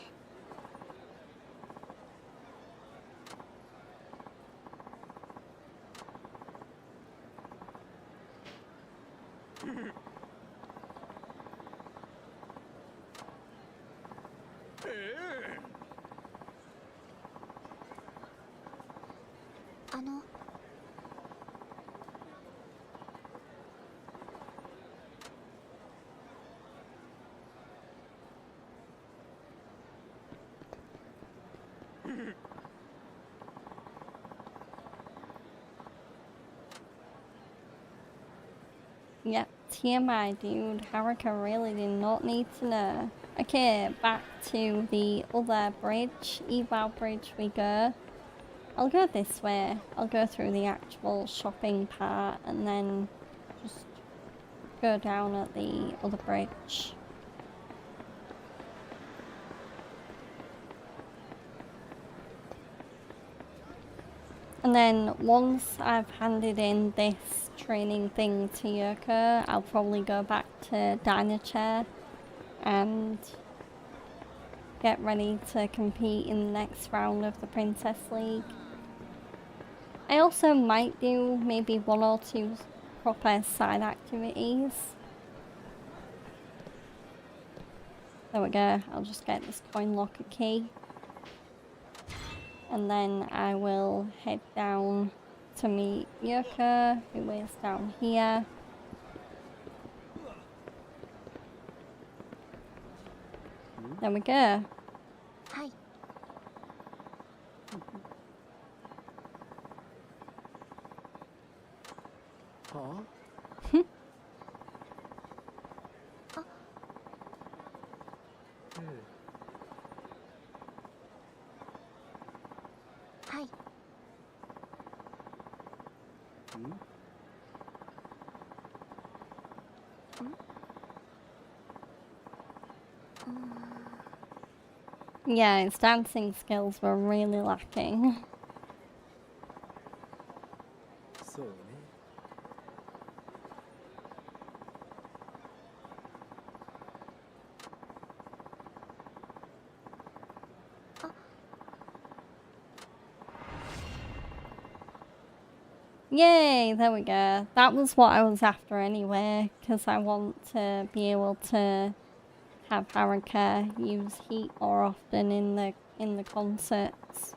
A: Yep, TMI dude, Haruka really did not need to know. Okay, back to the other bridge, Eval Bridge we go. I'll go this way, I'll go through the actual shopping part and then just go down at the other bridge. And then once I've handed in this training thing to Yoko, I'll probably go back to Diner Chair and get ready to compete in the next round of the Princess League. I also might do maybe 1 or 2 proper side activities. There we go, I'll just get this coin locker key. And then I will head down to meet Yoko, who is down here. There we go.
E: はい。
A: Yeah, his dancing skills were really lacking.
I: そうね。
A: Yay, there we go. That was what I was after anyway, because I want to be able to have Haruka use heat more often in the concerts.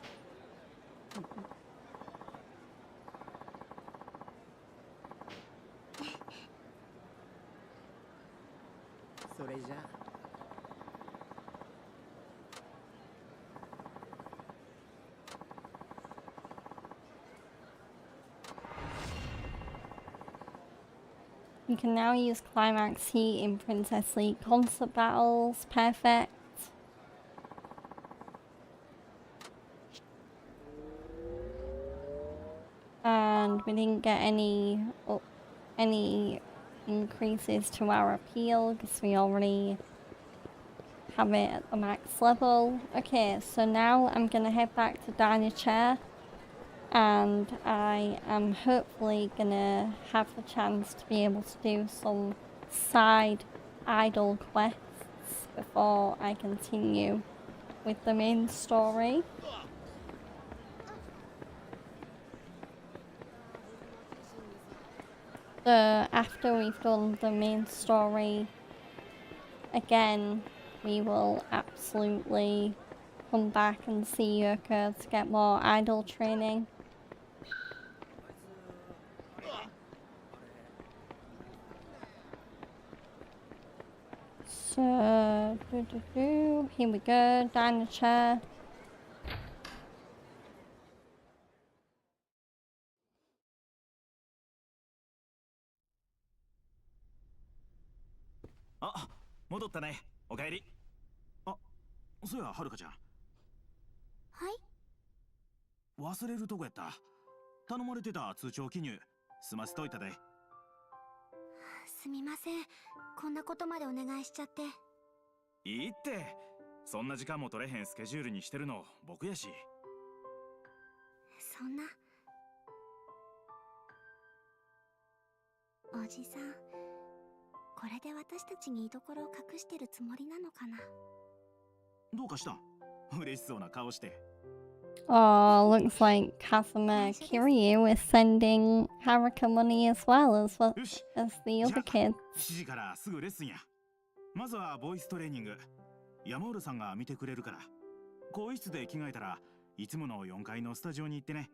I: それじゃあ。
A: You can now use climax heat in Princess League concert battles. Perfect. And we didn't get any increases to our appeal because we already have it at the max level. Okay, so now I'm gonna head back to Diner Chair. And I am hopefully gonna have the chance to be able to do some side idol quests before I continue with the main story. So after we've done the main story again, we will absolutely come back and see Yoko to get more idol training. So, here we go, Diner Chair.
B: Ah, 戻ったね。おかえり。あ、そうや、はるかちゃん。
E: はい。
B: 忘れるとこやった。頼まれてた通帳記入、済ませといたで。
E: すみません。こんなことまでお願いしちゃって。
B: いいって。そんな時間も取れへんスケジュールにしてるの僕やし。
E: そんな。おじさん、これで私たちに居所を隠してるつもりなのかな。
B: どうかした？嬉しそうな顔して。
A: Oh, looks like Kazuma Kiryu is sending Haruka money as well as the other kids.
B: 7時からすぐレッスンや。まずはボイストレーニング。山浦さんが見てくれるから。更衣室で着替えたらいつもの4階のスタジオに行ってね。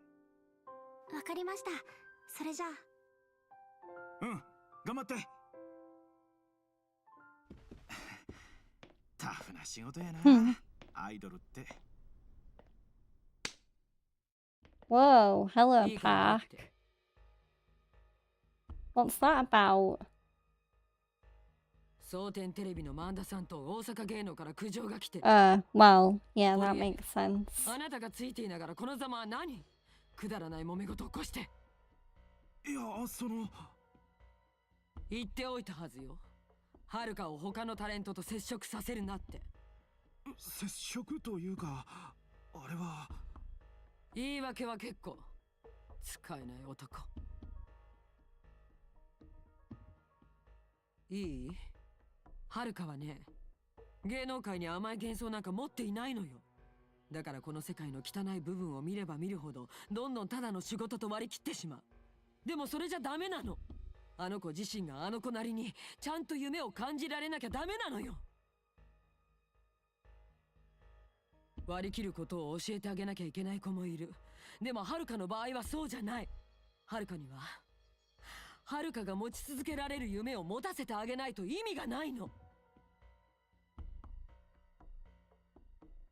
E: わかりました。それじゃあ。
B: うん、頑張って。タフな仕事やな。アイドルって。
A: Whoa, hello, Park. What's that about?
J: 蒼天テレビの萬田さんと大阪芸能から苦情が来て。
A: Well, yeah, that makes sense.
J: あなたがついていながらこのざまは何？くだらない揉め事を起こして。
B: いや、その。
J: 言っておいたはずよ。はるかを他のタレントと接触させるなって。
B: 接触というか、あれは。
J: 言い訳は結構。使えない男。いい？はるかはね、芸能界に甘い幻想なんか持っていないのよ。だからこの世界の汚い部分を見れば見るほど、どんどんただの仕事と割り切ってしまう。でもそれじゃダメなの。あの子自身があの子なりにちゃんと夢を感じられなきゃダメなのよ。割り切ることを教えてあげなきゃいけない子もいる。でもはるかの場合はそうじゃない。はるかにははるかが持ち続けられる夢を持たせてあげないと意味がないの。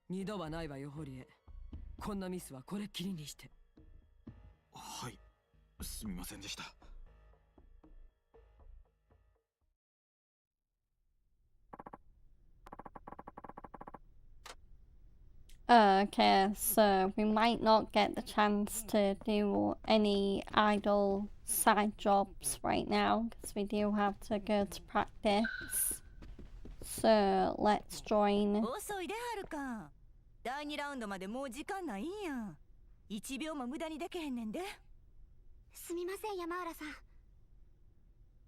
J: 二度はないわよ、堀江。こんなミスはこれっきりにして。
B: はい、すみませんでした。
A: Okay, so we might not get the chance to do any idle side jobs right now because we do have to go to practice. So let's join.
C: 遅いではるか。第2ラウンドまでもう時間ないんや。1秒も無駄にできへんねんで。
E: すみません、山浦さん。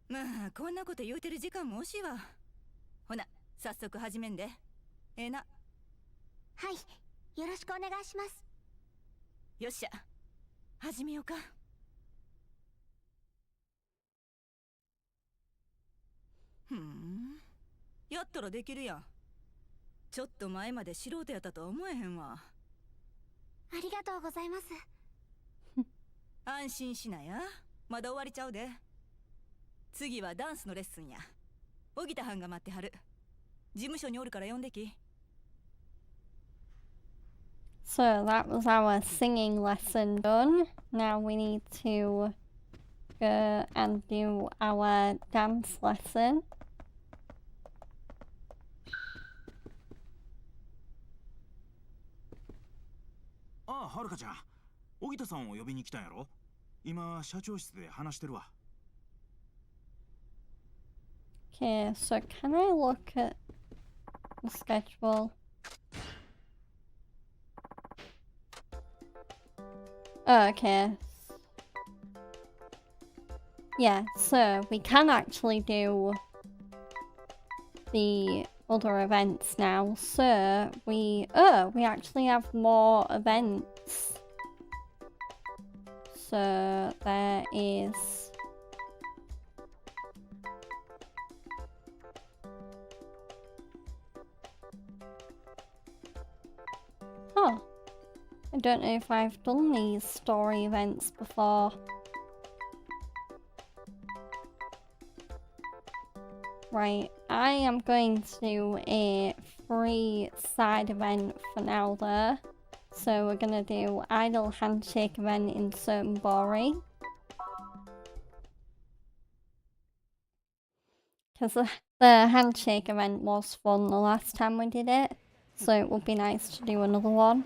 C: まあこんなこと言うてる時間も惜しいわ。ほな早速始めんで。ええな。
E: はい、よろしくお願いします。
C: よっしゃ始めようか。ふん、やったらできるやん。ちょっと前まで素人やったとは思えへんわ。
E: ありがとうございます。
C: 安心しなや、まだ終わりちゃうで。次はダンスのレッスンや。荻田はんが待ってはる。事務所におるから呼んでき。
A: So that was our singing lesson done. Now we need to go and do our dance lesson.
B: ああ、はるかちゃん。荻田さんを呼びに来たんやろ？今、社長室で話してるわ。
A: Okay, so can I look at the schedule? Oh, okay. Yeah, so we can actually do the other events now. So we actually have more events. So there is oh, I don't know if I've done these story events before. Right, I am going to do a free side event for now though. So we're gonna do idle handshake event in Bori. Because the handshake event was fun the last time we did it. So it would be nice to do another one.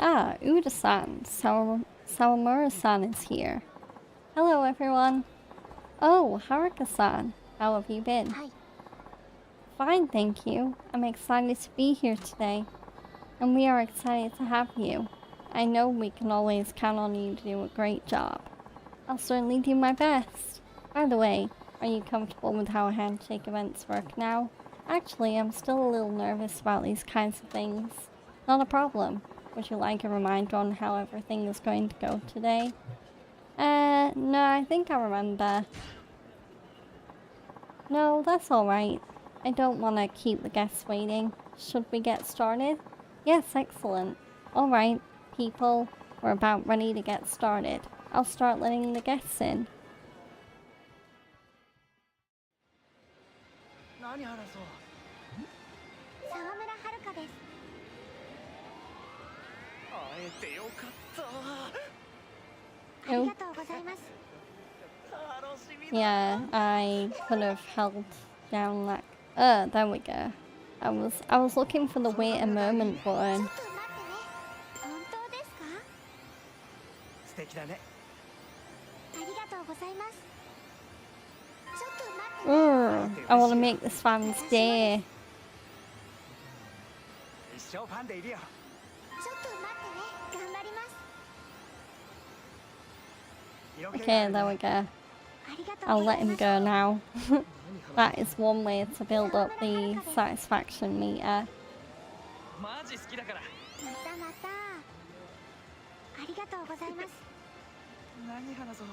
A: Ah, Uda-san, Sawamura-san is here. Hello everyone. Oh, Haruka-san, how have you been?
E: Hi.
A: Fine, thank you. I'm excited to be here today. And we are excited to have you. I know we can always count on you to do a great job. I'll certainly do my best. By the way, are you comfortable with how handshake events work now? Actually, I'm still a little nervous about these kinds of things. Not a problem. Would you like a reminder on how everything is going to go today? No, I think I remember. No, that's alright. I don't want to keep the guests waiting. Should we get started? Yes, excellent. Alright, people, we're about ready to get started. I'll start letting the guests in.
I: 何話そう。
E: 沢村遥です。
I: 会えてよかった。
E: ありがとうございます。
A: Yeah, I could have held down that. There we go. I was looking for the wait a moment
E: ちょ
A: button.
E: っと待ってね。本当ですか？
I: 素敵だね。
E: ありがとうございます。ちょっと待ってね。
A: I want to make this fan's day.
I: 一生ファンでいるよ。
E: ちょっと待ってね。頑張ります。
A: Okay, there we go.
E: ありがとう
A: I'll
E: ござ
A: let
E: いま
A: him
E: す。
A: go now. That is one way to build up the satisfaction meter.
I: マジ好きだから。
E: またまた。ありがとうございます。
I: 何話そう。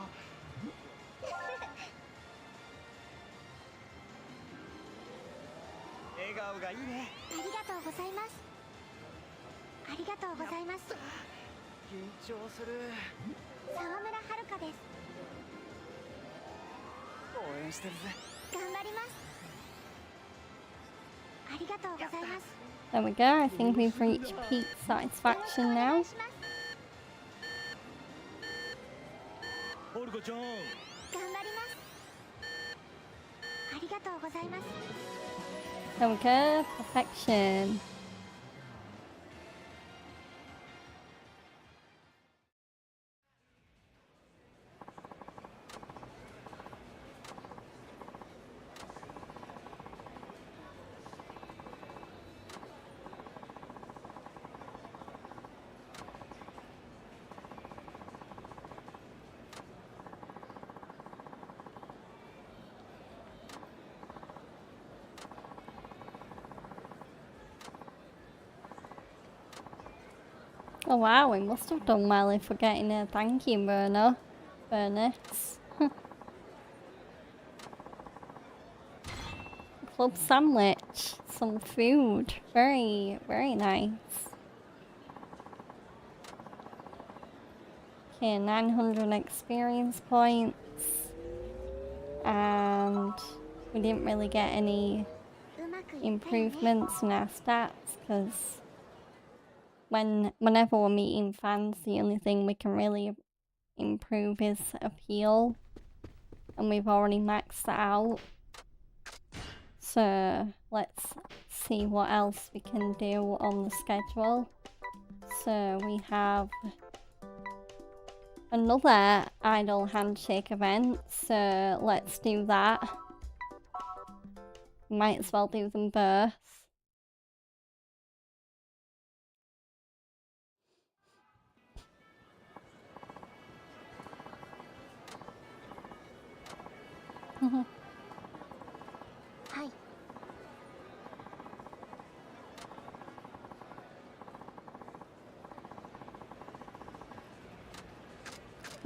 I: 笑顔がいいね。
E: ありがとうございます。ありがとうございます。
I: 緊張する。
E: 沢村遥です。
I: 応援してるぜ。
E: 頑張ります。ありがとうございます。
A: There we go. I think we've reached peak satisfaction
E: お願
A: now.
E: いします。
I: ホルコちゃん。
E: 頑張ります。ありがとうございます。
A: There we go. Perfection. Oh wow, we must have done well if we're getting a thank you bonus. Club sandwich, some food, very, very nice. Okay, 900 experience points. And we didn't really get any improvements in our stats because whenever we're meeting fans, the only thing we can really improve is appeal, and we've already maxed that out. So let's see what else we can do on the schedule. So we have another idol handshake event, so let's do that. Might as well do them both.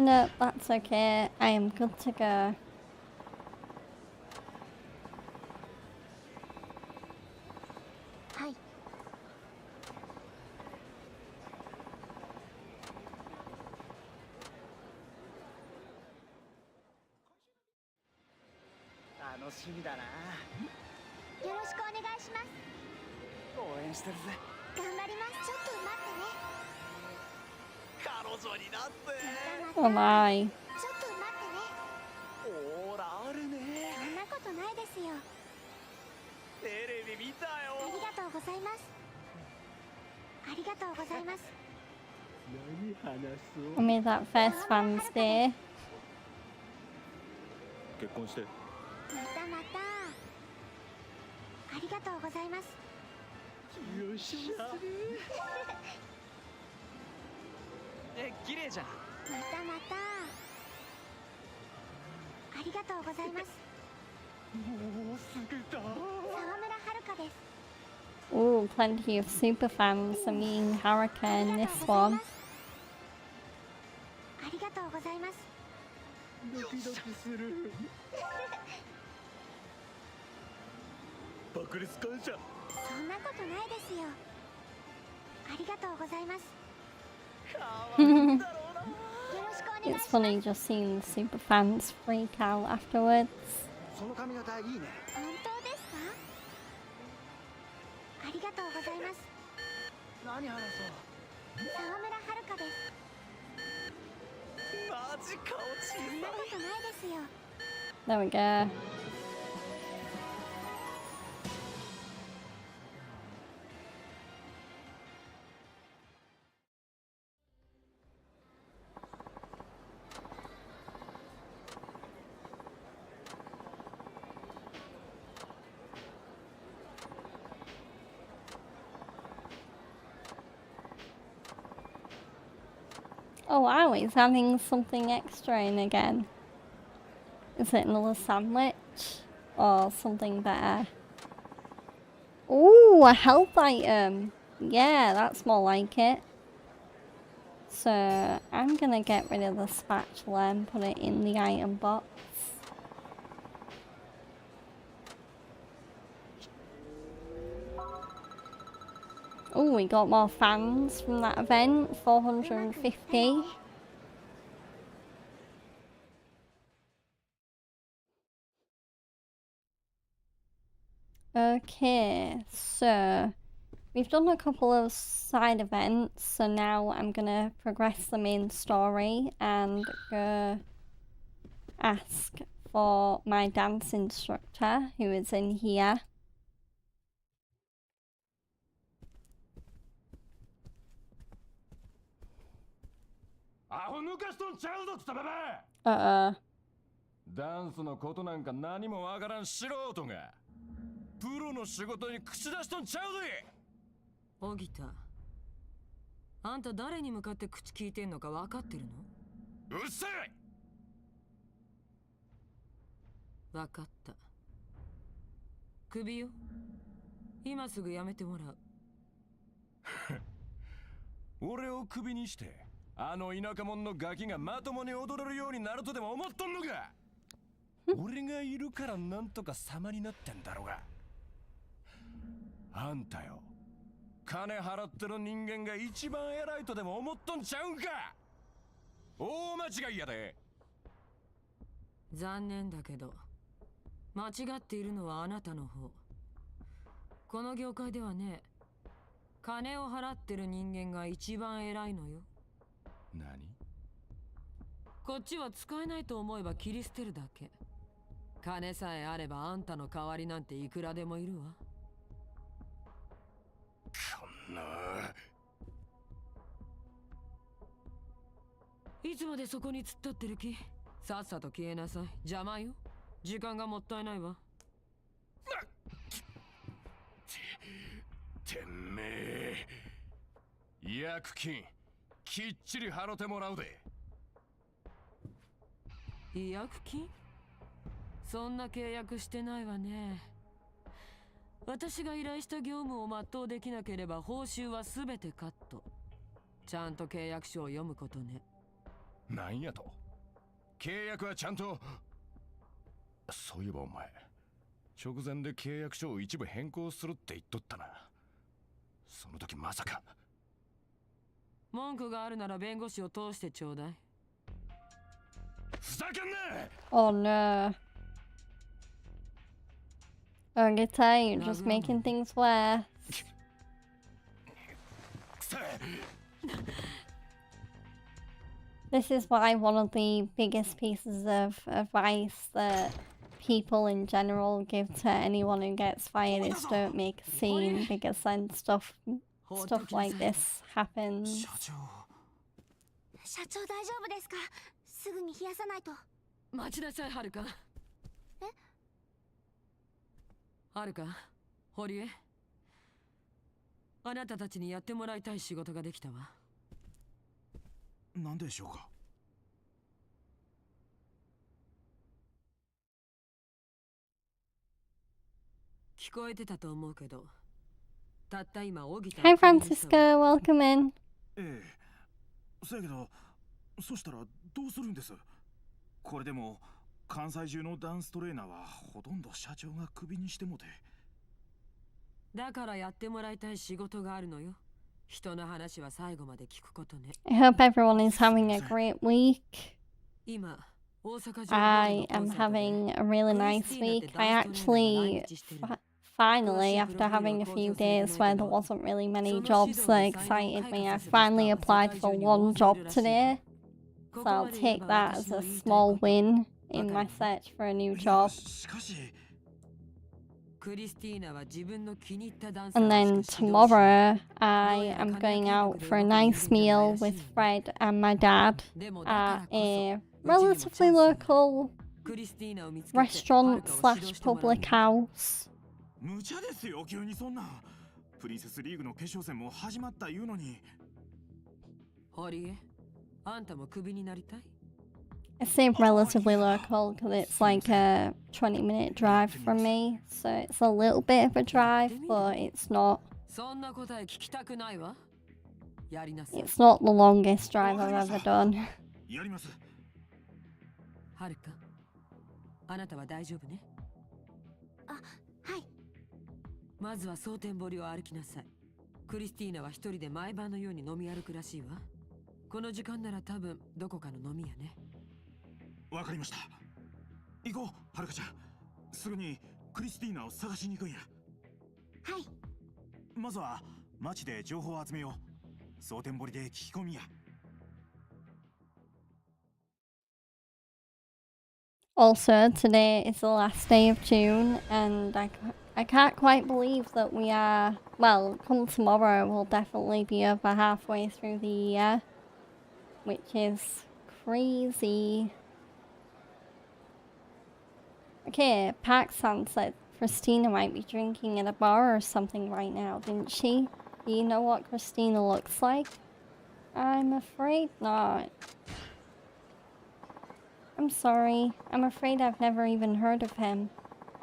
A: No, that's okay. I am good to go.
E: Hi.
I: 楽しみだな。
E: よろしくお願いします。
I: 応援してるぜ。
E: 頑張ります。ちょっと待ってね。
I: 彼女になって。
A: Oh my.
E: ちょっと待ってね。
I: ほらあるね。
E: そんなことないですよ。
I: テレビ見たよ。
E: ありがとうございます。ありがとうございます。
I: 何話そう。
A: I made that first fans day.
I: 結婚して。
E: またまた。ありがとうございます。
I: よっしゃ。綺麗じゃん。
E: またまた。ありがとうございます。
I: もうすぐだ。
E: 沢村遥です。
A: Ooh, plenty of super fans. I mean, Haruka in this one.
E: ありがとうございます。
I: ドキドキする。爆裂感謝。
E: そんなことないですよ。ありがとうございます。
A: It's funny just seeing the super fans freak out afterwards.
I: その髪型いいね。
E: 本当ですか？ありがとうございます。
I: 何話そう。
E: 沢村遥です。
I: マジ顔小さい。
E: そんなことないですよ。
A: There we go. Oh wow, he's having something extra in again. Is it another sandwich? Or something better? Ooh, a health item! Yeah, that's more like it. So, I'm gonna get rid of the spatula and put it in the item box. Oh, we got more fans from that event, 450. Okay, so we've done a couple of side events, so now I'm gonna progress the main story and go ask for my dance instructor who is in here. Uh-oh.
F: ダンスのことなんか何もわからん素人がプロの仕事に口出しとんちゃうで。
J: 荻田、あんた誰に向かって口聞いてんのか分かってるの？
F: うっせえ。
J: 分かった。首よ。今すぐやめてもらう。
K: 俺をクビにしてあの田舎者のガキがまともに踊れるようになるとでも思っとんのか俺がいるからなんとか様になってんだろうが。あんたよ、金払ってる人間が一番偉いとでも思っとんちゃうんか。大間違いやで。
J: 残念だけど間違っているのはあなたの方。この業界ではね、金を払ってる人間が一番偉いのよ。
K: 何？
J: こっちは使えないと思えば切り捨てるだけ。金さえあればあんたの代わりなんていくらでもいるわ。
K: こんな。
J: いつまでそこに突っ立ってる気？さっさと消えなさい。邪魔よ。時間がもったいないわ。
K: てめえ違約金きっちり払ってもらうで。
J: 違約金？そんな契約してないわね。私が依頼した業務を全うできなければ報酬は全てカット。ちゃんと契約書を読むことね。
K: なんやと？契約はちゃんと。そういえばお前直前で契約書を一部変更するって言っとったな。その時まさか。
J: 文句があるなら弁護士を通してちょうだい。
K: ふざけんな！
A: Oh no. Ogita, you're just making things worse. This is why one of the biggest pieces of advice that people in general give to anyone who gets fired is don't make a scene, because then stuff like this happens.
E: 社長大丈夫ですか？すぐに冷やさないと。
J: 待ちなさい、はるか。
E: え？
J: はるか、堀江。あなたたちにやってもらいたい仕事ができたわ。
B: 何でしょうか。
J: 聞こえてたと思うけど、たった今小木田。
A: Hi Francisco, welcome in.
B: ええ、そやけど、そしたらどうするんです？これでも関西中のダンストレーナーはほとんど社長がクビにしてもて。
J: だからやってもらいたい仕事があるのよ。人の話は最後まで聞くことね。
A: I hope everyone is having a great week.
J: 今、大阪中
A: I am having a really nice week. I actually finally, after having a few days where there wasn't really many jobs that excited me, I finally applied for one job today. So I'll take that as a small win in my search for a new job. And then tomorrow, I am going out for a nice meal with Fred and my dad at a relatively local restaurant slash public house.
B: 無茶ですよ、急にそんな。プリンセスリーグの決勝戦も始まった言うのに。
J: 堀江、あんたもクビになりたい？
A: I say relatively local because it's like a 20-minute drive from me, so it's a little bit of a drive, but it's not. It's not the longest drive I've ever done.
B: やります。
J: はるか、あなたは大丈夫ね？
E: あ、はい。
J: まずは蒼天堀を歩きなさい。クリスティーナは一人で毎晩のように飲み歩くらしいわ。この時間なら多分どこかの飲み屋ね。
B: わかりました。行こう、はるかちゃん。すぐにクリスティーナを探しに行くんや。
E: はい。
B: まずは街で情報を集めよう。蒼天堀で聞き込みや。
A: Also, today is the last day of June, and I can't quite believe that we are, well, come tomorrow, we'll definitely be over halfway through the year, which is crazy. Okay, Pac-san said Christina might be drinking at a bar or something right now, didn't she? Do you know what Christina looks like? I'm afraid not. I'm sorry. I'm afraid I've never even heard of him.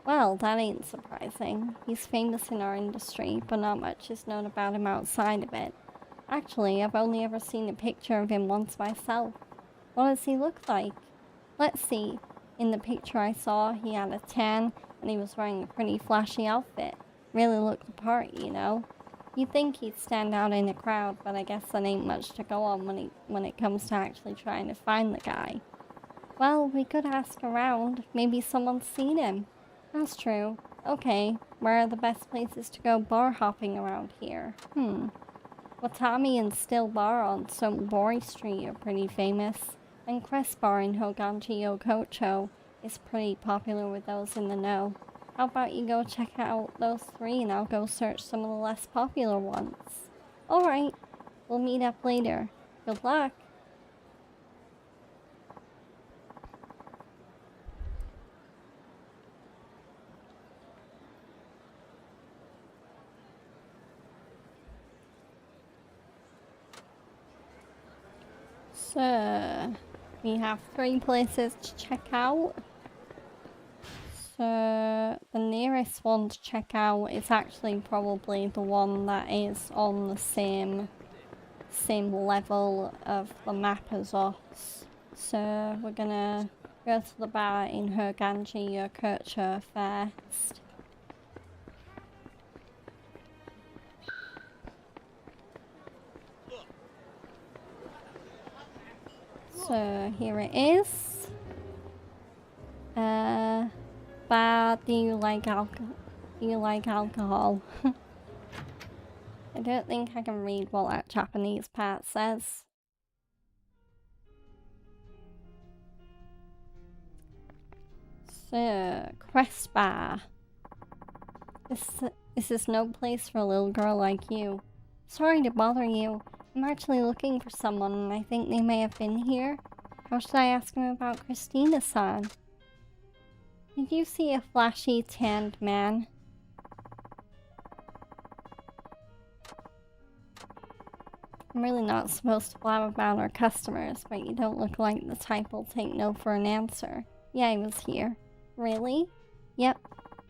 A: Well, that ain't surprising. He's famous in our industry, but not much is known about him outside of it. Actually, I've only ever seen a picture of him once myself. What does he look like? Let's see. In the picture I saw, he had a tan and he was wearing a pretty flashy outfit. Really looked the part, you know. You'd think he'd stand out in a crowd, but I guess that ain't much to go on when it comes to actually trying to find the guy. Well, we could ask around. Maybe someone's seen him. That's true. Okay, where are the best places to go bar hopping around here? Watami and Still Bar on Somobori Street are pretty famous, and Crest Bar in Hoganji Yokocho is pretty popular with those in the know. How about you go check out those 3 and I'll go search some of the less popular ones? Alright, we'll meet up later. Good luck! So, we have 3 places to check out. So, the nearest one to check out is actually probably the one that is on the same level of the map as us. So, we're gonna go to the bar in Hoganji Yokocho first. So here it is. Bar, do you like alcohol? I don't think I can read what that Japanese part says. So, Crest Bar. This is no place for a little girl like you. Sorry to bother you. I'm actually looking for someone and I think they may have been here. How should I ask him about Christina-san? Did you see a flashy tanned man? I'm really not supposed to blab about our customers, but you don't look like the type who'll take no for an answer. Yeah, he was here. Really? Yep.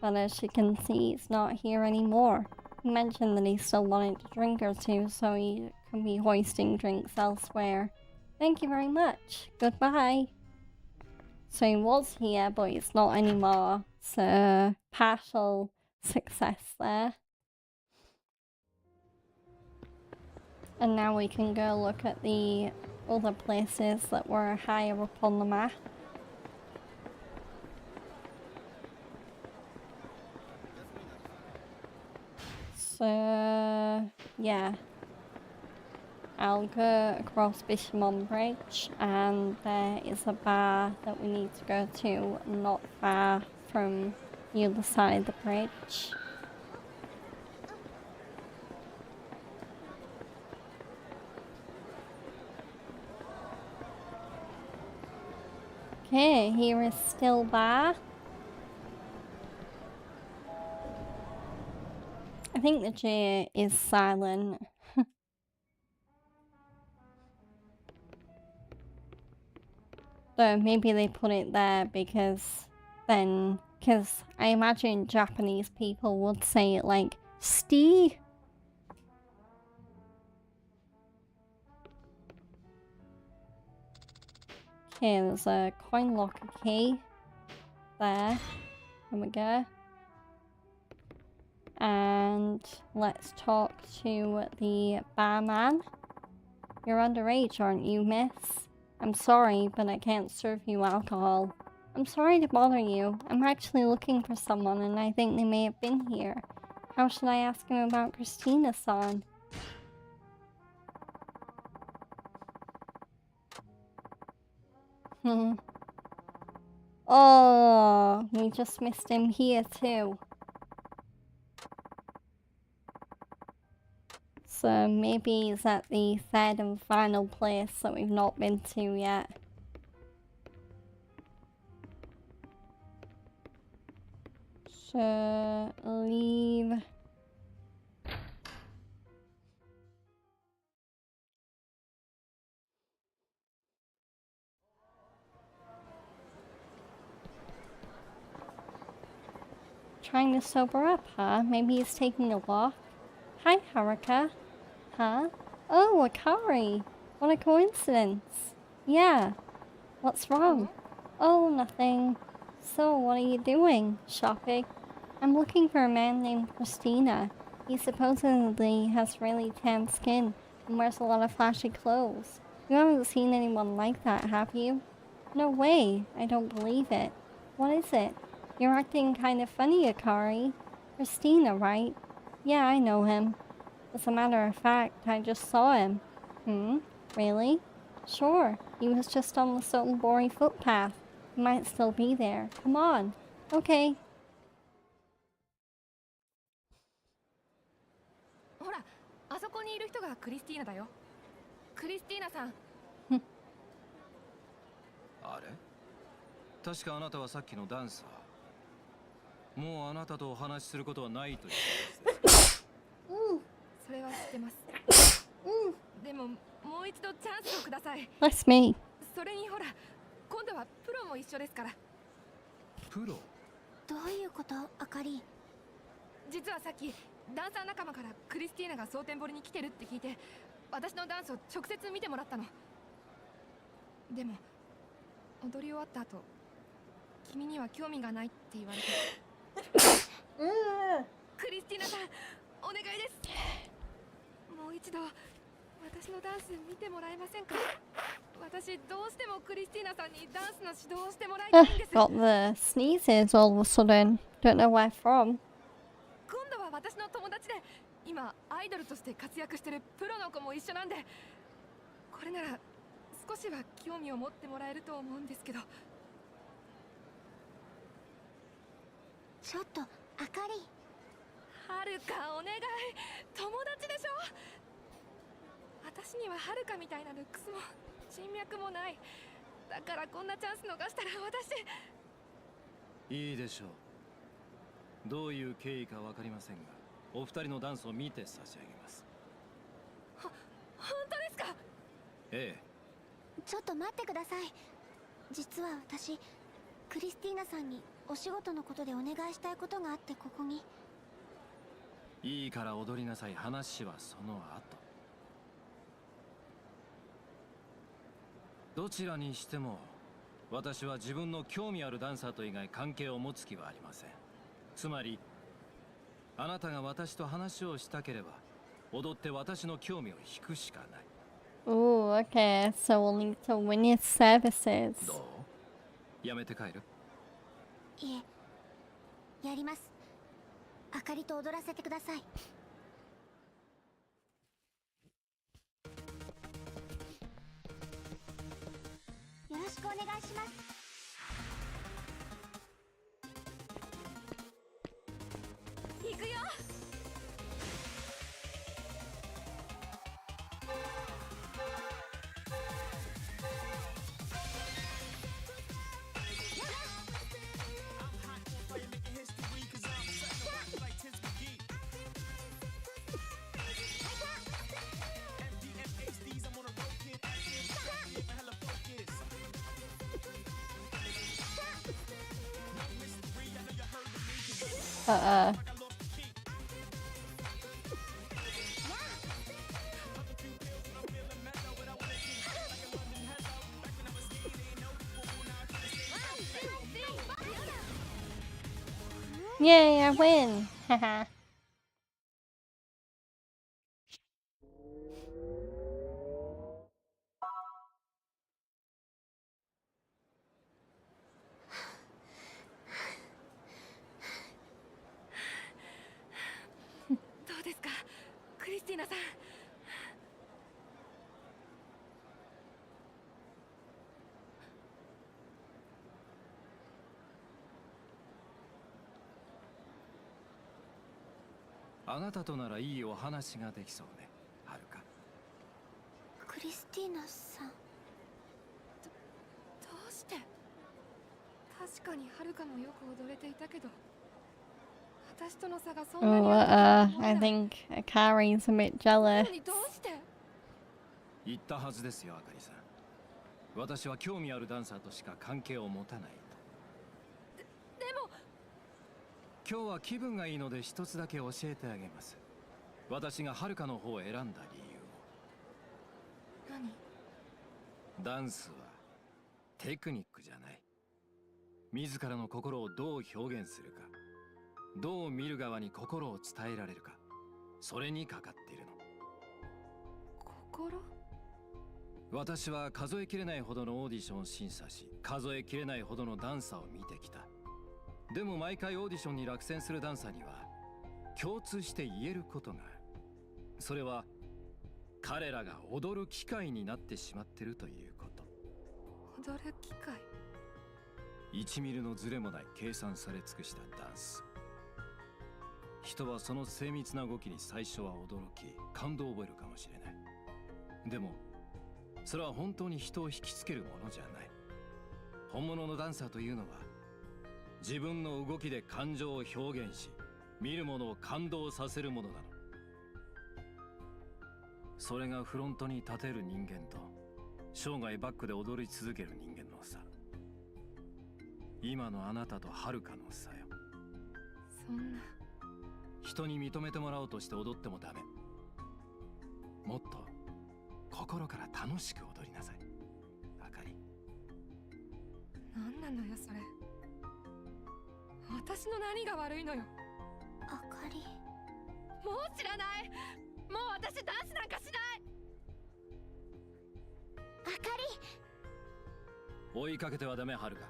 A: But as you can see, he's not here anymore. He mentioned that he still wanted a drink or 2, so he can be hoisting drinks elsewhere. Thank you very much. Goodbye. So he was here, but he's not anymore. So, partial success there. And now we can go look at the other places that were higher up on the map. So, yeah. I'll go across Bishamon Bridge, and there is a bar that we need to go to not far from the other side of the bridge. Okay, here is Still Bar. I think the J is silent. So maybe they put it there because I imagine Japanese people would say it like "sti." Okay, there's a coin locker key there. There we go. And let's talk to the barman. You're underage, aren't you, miss? I'm sorry, but I can't serve you alcohol. I'm sorry to bother you. I'm actually looking for someone and I think they may have been here. How should I ask him about Christina-san? Oh, we just missed him here too. So maybe he's at the 3rd and final place that we've not been to yet. So leave. Trying to sober up, huh? Maybe he's taking a walk. Hi, Haruka. Huh? Oh, Akari. What a coincidence. Yeah. What's wrong? Oh, nothing. So, what are you doing? Shopping? I'm looking for a man named Christina. He supposedly has really tan skin and wears a lot of flashy clothes. You haven't seen anyone like that, have you? No way. I don't believe it. What is it? You're acting kind of funny, Akari. Christina, right? Yeah, I know him. As a matter of fact, I just saw him. Really? Sure. He was just on the Sotenbori footpath. He might still be there. Come on. Okay.
L: ほら、あそこにいる人がクリスティーナだよ。クリスティーナさん。
K: あれ確かあなたはさっきのダンサー。もうあなたとお話しすることはないということですね。
L: それは知ってます。でももう一度チャンスをください。
A: That's me.
L: それにほら、今度はプロも一緒ですから。
K: プロ？
E: どういうこと、あかり？
L: 実はさっきダンサー仲間からクリスティーナが蒼天堀に来てるって聞いて、私のダンスを直接見てもらったの。でも踊り終わった後、君には興味がないって言われて。クリスティーナさん、お願いです。もう一度私のダンス見てもらえませんか？私どうしてもクリスティーナさんにダンスの指導をしてもらいたいんです。
A: Got the sneezes all of a sudden. Don't know where from.
L: 今度は私の友達で今アイドルとして活躍してるプロの子も一緒なんで、これなら少しは興味を持ってもらえると思うんですけど。
E: ちょっと、あかり。
L: はるか、お願い。友達でしょ。私にははるかみたいなルックスも人脈もない。だからこんなチャンス逃したら私。
K: いいでしょう。どういう経緯かわかりませんが、お二人のダンスを見て差し上げます。
L: 本当ですか？
K: ええ。
E: ちょっと待ってください。実は私、クリスティーナさんにお仕事のことでお願いしたいことがあってここに。
K: いいから踊りなさい。話はその後。どちらにしても私は自分の興味あるダンサーと以外関係を持つ気はありません。つまりあなたが私と話をしたければ踊って私の興味を引くしかない。
A: Ooh, okay. So we'll need to win his services.
K: どう？やめて帰る？
E: いえ、やります。あかりと踊らせてください。よろしくお願いします。
L: 行くよ。
A: Yay, I win! Haha.
L: どうですか、クリスティーナさん。
K: あなたとならいいお話ができそうね、はるか。
E: クリスティーナさん。
L: どうして？確かにはるかもよく踊れていたけど、私との差がそんなに
A: Oh,
L: あったとは思え
A: I
L: ない。
A: think Akari's a bit jealous.
L: なのにどうして？
K: 言ったはずですよ、あかりさん。私は興味あるダンサーとしか関係を持たないと。
L: でも
K: 今日は気分がいいので一つだけ教えてあげます。私がはるかの方を選んだ理由を。
L: 何？
F: ダンスはテクニックじゃない。自らの心をどう表現するか、どう見る側に心を伝えられるか、それにかかっているの。
L: 心？
F: 私は数えきれないほどのオーディションを審査し、数えきれないほどのダンサーを見てきた。でも毎回オーディションに落選するダンサーには共通して言えることがある。それは彼らが踊る機会になってしまっているということ。
L: 踊る機会？
F: 1ミリのズレもない計算され尽くしたダンス。人はその精密な動きに最初は驚き、感動を覚えるかもしれない。でもそれは本当に人を引きつけるものじゃない。本物のダンサーというのは自分の動きで感情を表現し、見る者を感動させるものなの。それがフロントに立てる人間と生涯バックで踊り続ける人間の差。今のあなたとはるかの差よ。
L: そんな。
F: 人に認めてもらおうとして踊ってもダメ。もっと心から楽しく踊りなさい、あかり。
L: 何なのよそれ。私の何が悪いのよ。
E: あかり。
L: もう知らない。もう私ダンスなんかしない。
E: あか
F: り。追いかけてはダメ、はるか。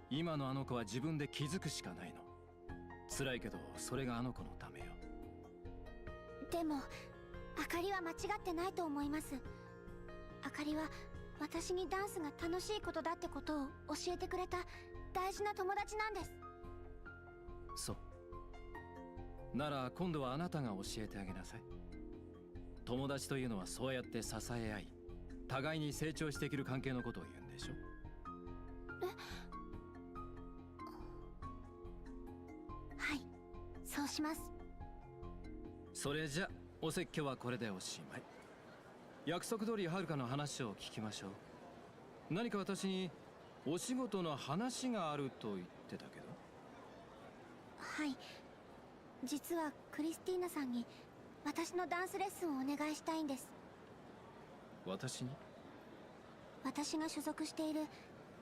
F: 今のあの子は自分で気づくしかないの。辛いけどそれがあの子のためよ。
E: でもあかりは間違ってないと思います。あかりは私にダンスが楽しいことだってことを教えてくれた大事な友達なんです。
F: そうなら今度はあなたが教えてあげなさい。友達というのはそうやって支え合い、互いに成長していける関係のことを言うんでしょ。
E: はい、そうします。
F: それじゃお説教はこれでおしまい。約束通りはるかの話を聞きましょう。何か私にお仕事の話があると言ってたけど。
E: はい、実はクリスティーナさんに私のダンスレッスンをお願いしたいんです。
F: 私に？
E: 私が所属している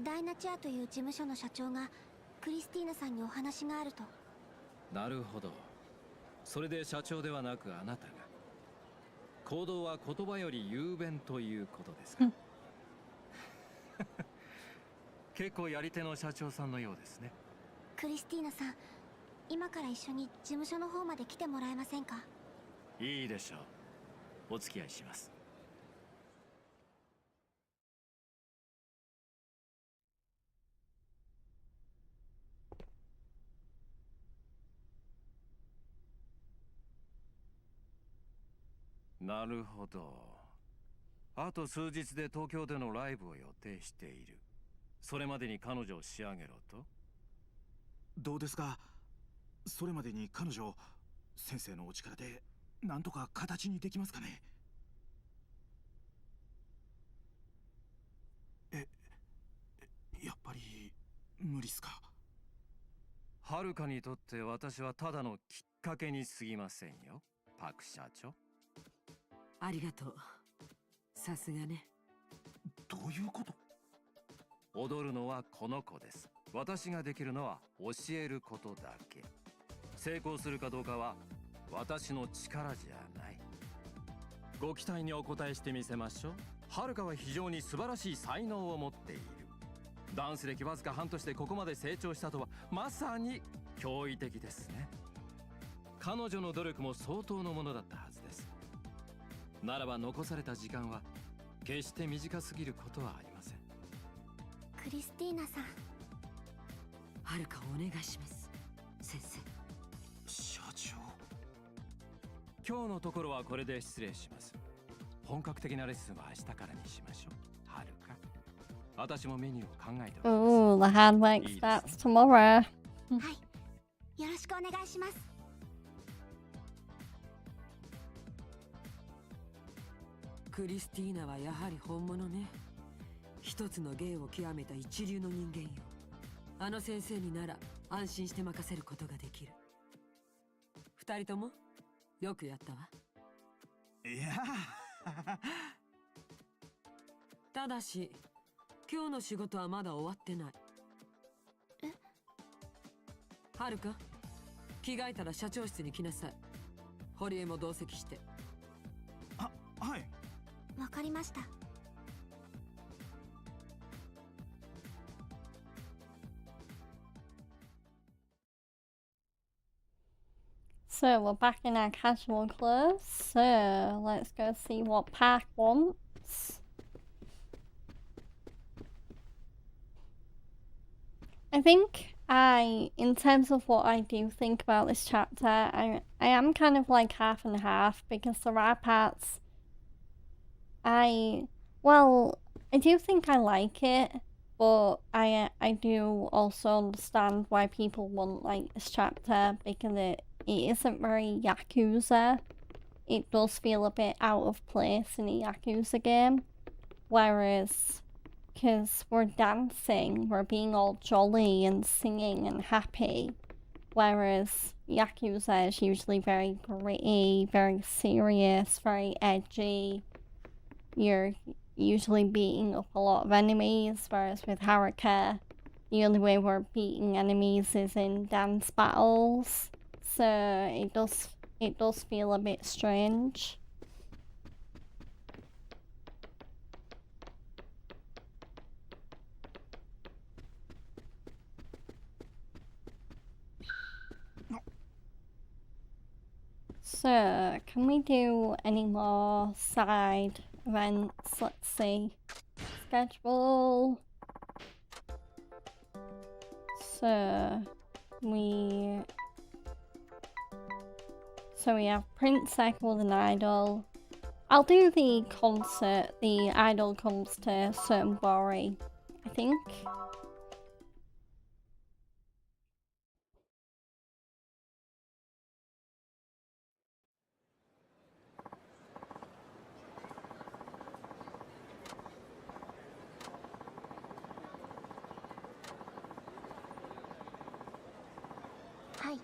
E: ダイナチアという事務所の社長がクリスティーナさんにお話があると。
F: なるほど。それで社長ではなくあなたが。行動は言葉より雄弁ということですか？結構やり手の社長さんのようですね。
E: クリスティーナさん、今から一緒に事務所の方まで来てもらえませんか？
F: いいでしょう。お付き合いします。なるほど。あと数日で東京でのライブを予定している。それまでに彼女を仕上げろと？
B: どうですか？それまでに彼女、先生のお力でなんとか形にできますかね？やっぱり無理っすか？
F: はるかにとって私はただのきっかけに過ぎませんよ、パク社長。
J: ありがとう。さすがね。
B: どういうこと？
F: 踊るのはこの子です。私ができるのは教えることだけ。成功するかどうかは私の力じゃない。ご期待にお応えしてみせましょう。はるかは非常に素晴らしい才能を持っている。ダンス歴わずか半年でここまで成長したとはまさに驚異的ですね。彼女の努力も相当のものだったはずです。ならば残された時間は決して短すぎることはありません。
E: クリスティーナさん、
J: はるかお願いします、先生。
B: 社長。
F: 今日のところはこれで失礼します。本格的なレッスンは明日からにしましょう。はるか、私もメニューを考えております。
A: Oh, the handwork starts tomorrow.
E: はい、よろしくお願いします。
J: クリスティーナはやはり本物ね。一つの芸を極めた一流の人間よ。あの先生になら安心して任せることができる。二人ともよくやったわ。
B: いや
J: ただし今日の仕事はまだ終わってない。はるか、着替えたら社長室に来なさい。堀江も同席して。
B: はい。
E: わかりました。
A: So we're back in our casual clothes, so let's go see what Park wants. I think in terms of what I do think about this chapter, I am kind of like half and half, because there are parts I do think I like it, but I do also understand why people won't like this chapter, because it isn't very Yakuza. It does feel a bit out of place in a Yakuza game, whereas because we're dancing, we're being all jolly and singing and happy, whereas Yakuza is usually very gritty, very serious, very edgy. You're usually beating up a lot of enemies, whereas with Haruka, the only way we're beating enemies is in dance battles. So it does feel a bit strange. So, can we do any more side events? Let's see. Schedule. So we have Prince Cycle with an idol. I'll do the concert. The idol comes to Certain I think.
E: Hi.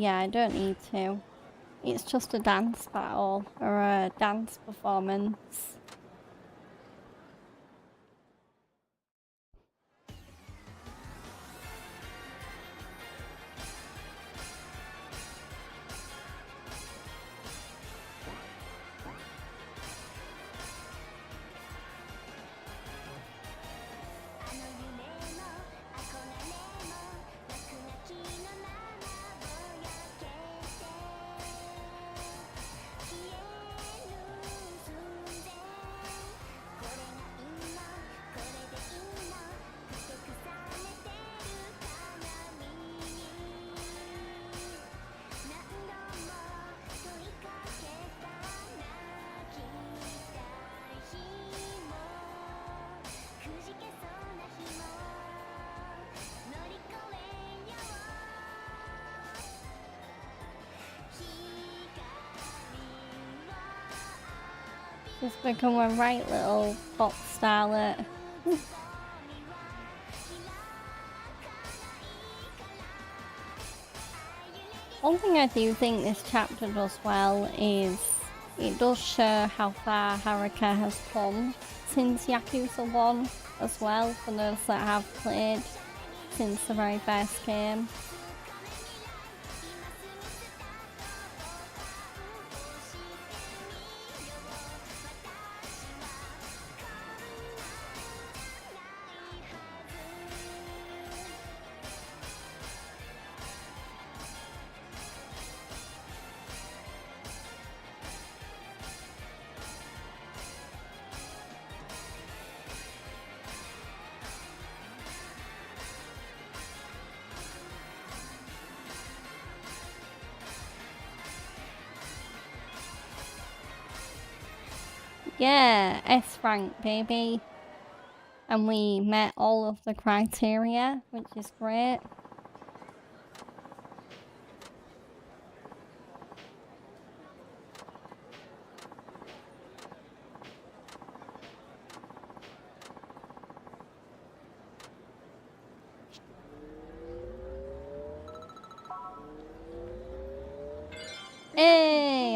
A: I don't need to. It's just a dance battle or a dance performance. Just become a right little pop starlet. One thing I do think this chapter does well is it does show how far Haruka has come since Yakuza 1 as well, for those that have played since the very first game. Yeah, S rank, baby. And we met all of the criteria, which is great.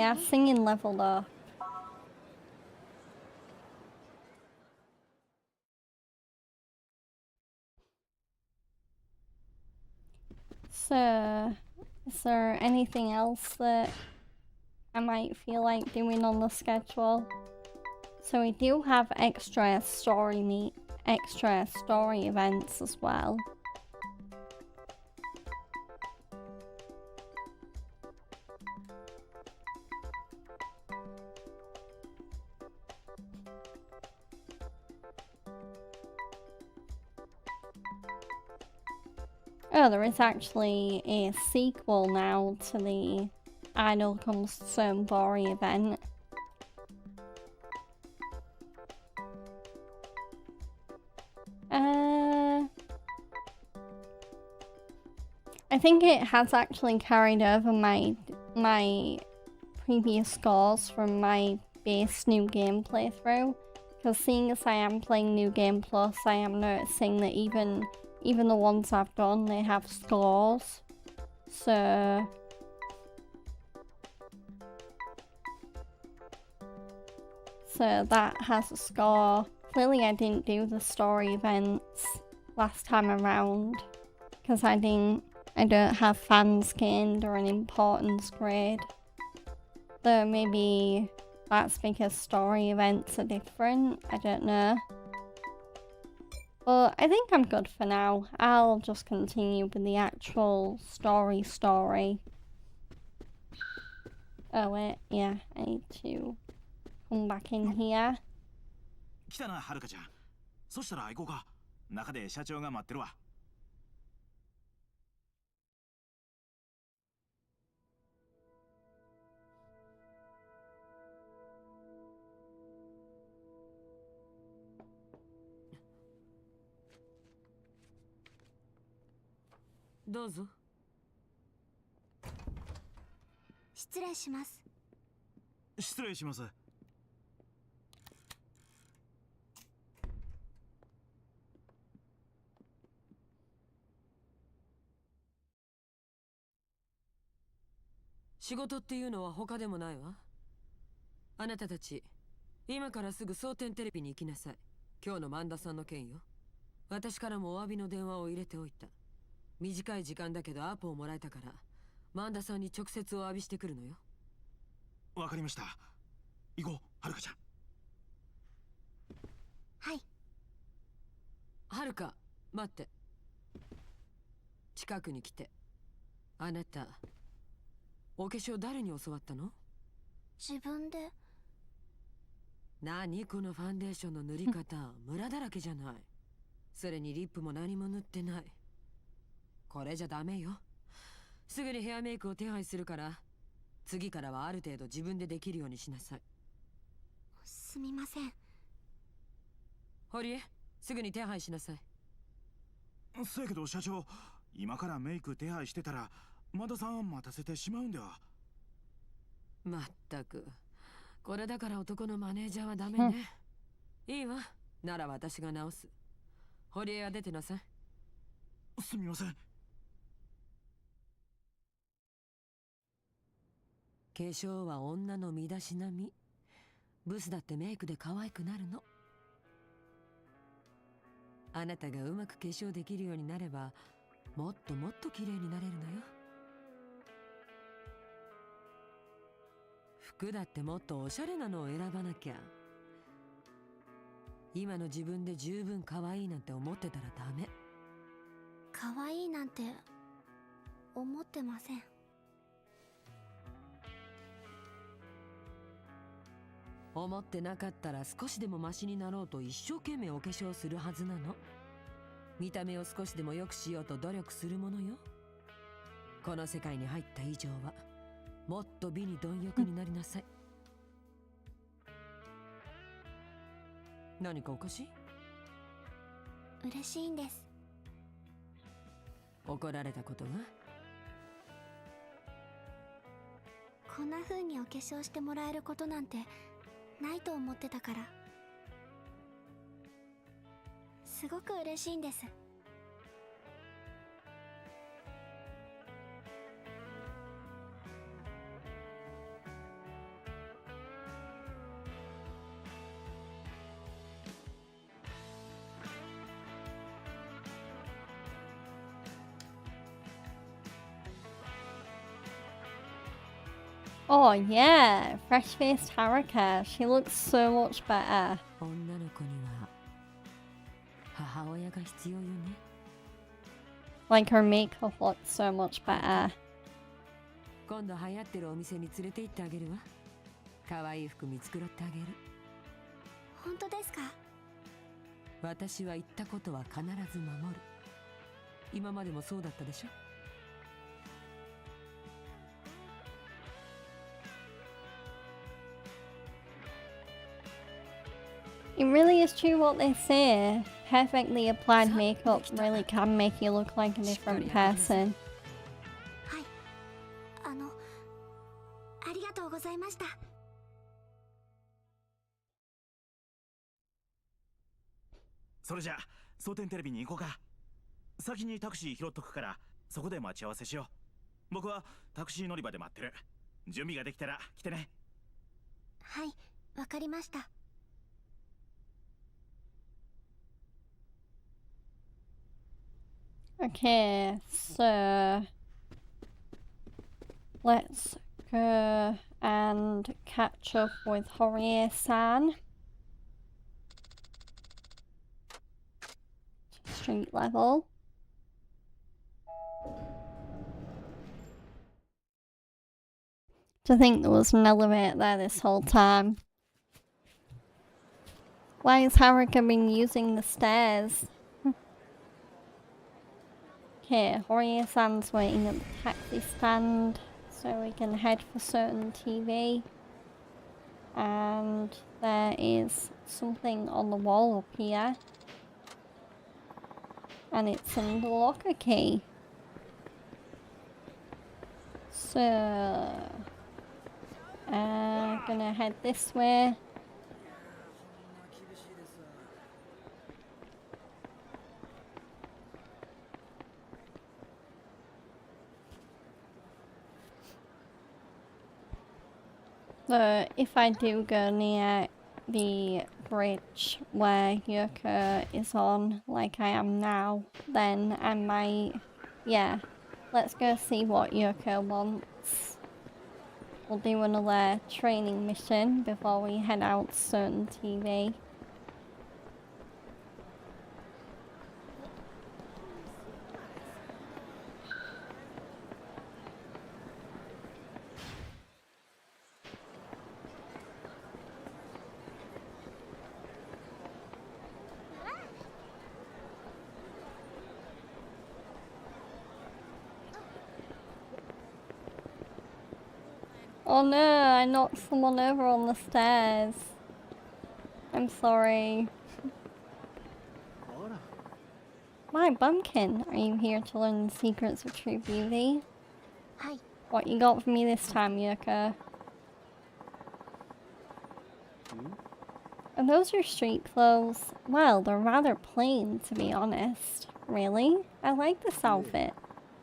A: Yeah, singing leveled up. So, is there anything else that I might feel like doing on the schedule? So we do have extra story events as well. Oh, there is actually a sequel now to the Idol Comes Bori event. I think it has actually carried over my previous scores from my base New Game playthrough, because seeing as I am playing New Game Plus, I am noticing that even the ones I've done, they have scores. So that has a score. Clearly I didn't do the story events last time around, because I don't have fans gained or an importance grade. Though maybe that's because story events are different, I don't know. But I think I'm good for now. I'll just continue with the actual story. Oh wait, yeah, I need to come back in here.
B: 来たな、はるかちゃん。そしたら行こうか。中で社長が待ってるわ。
J: どうぞ。
E: 失礼します。
B: 失礼します。
J: 仕事っていうのは他でもないわ。あなたたち、今からすぐ蒼天テレビに行きなさい。今日の萬田さんの件よ。私からもお詫びの電話を入れておいた。短い時間だけどアポをもらえたから、萬田さんに直接お詫びしてくるのよ。
B: わかりました。行こう、はるかちゃん。
E: はい。
J: はるか、待って。近くに来て。あなた、お化粧誰に教わったの？
E: 自分で。
J: 何このファンデーションの塗り方、ムラだらけじゃない。それにリップも何も塗ってない。これじゃダメよ。すぐにヘアメイクを手配するから、次からはある程度自分でできるようにしなさい。
E: すみません。
J: 堀江、すぐに手配しなさい。
B: そやけど社長、今からメイク手配してたら萬田さん待たせてしまうんでは。
J: まったく、これだから男のマネージャーはダメね。いいわ、なら私が直す。堀江は出てなさい。
B: すみません。
J: 化粧は女の身だしなみ。ブスだってメイクで可愛くなるの。あなたがうまく化粧できるようになれば、もっともっと綺麗になれるのよ。服だってもっとおしゃれなのを選ばなきゃ。今の自分で十分可愛いなんて思ってたらダメ。
E: 可愛いなんて思ってません。
J: 思ってなかったら少しでもマシになろうと一生懸命お化粧するはずなの。見た目を少しでも良くしようと努力するものよ。この世界に入った以上はもっと美に貪欲になりなさい。何かおかしい？
E: 嬉しいんです。
J: 怒られたことが？
E: こんな風にお化粧してもらえることなんてないと思ってたから、すごく嬉しいんです。
A: Oh yeah, fresh-faced Haruka. She looks so much better.
J: 女の子には母親が必要よね。
A: Like her makeup looks so much better.
J: 今度流行ってるお店に連れて行ってあげるわ。可愛い服見繕ってあげる。
E: 本当ですか？
J: 私は言ったことは必ず守る。今までもそうだったでしょ。
A: It really is true what they say. Perfectly applied makeup really can make you look like a different person.
E: はい。ありがとうございました。
B: それじゃ蒼天テレビに行こうか。先にタクシー拾っとくからそこで待ち合わせしよう。僕はタクシー乗り場で待ってる。準備ができたら来てね。
E: はい、わかりました。
A: Okay, so let's go and catch up with Horie-san. Street level. To think there was an elevator there this whole time. Why has Haruka been using the stairs? Okay, Horie-san's waiting at the taxi stand, so we can head for certain TV. And there is something on the wall up here. And it's in the locker key. So, gonna head this way. So if I do go near the bridge where Yoko is on, like I am now, then I might... Yeah, let's go see what Yoko wants. We'll do another training mission before we head out to certain TV. Oh no, I knocked someone over on the stairs. I'm sorry. My bumpkin, are you here to learn the secrets of true beauty?
E: Hi.
A: What you got for me this time, Yoko? Are those your street clothes? Well, they're rather plain, to be honest. Really? I like this outfit.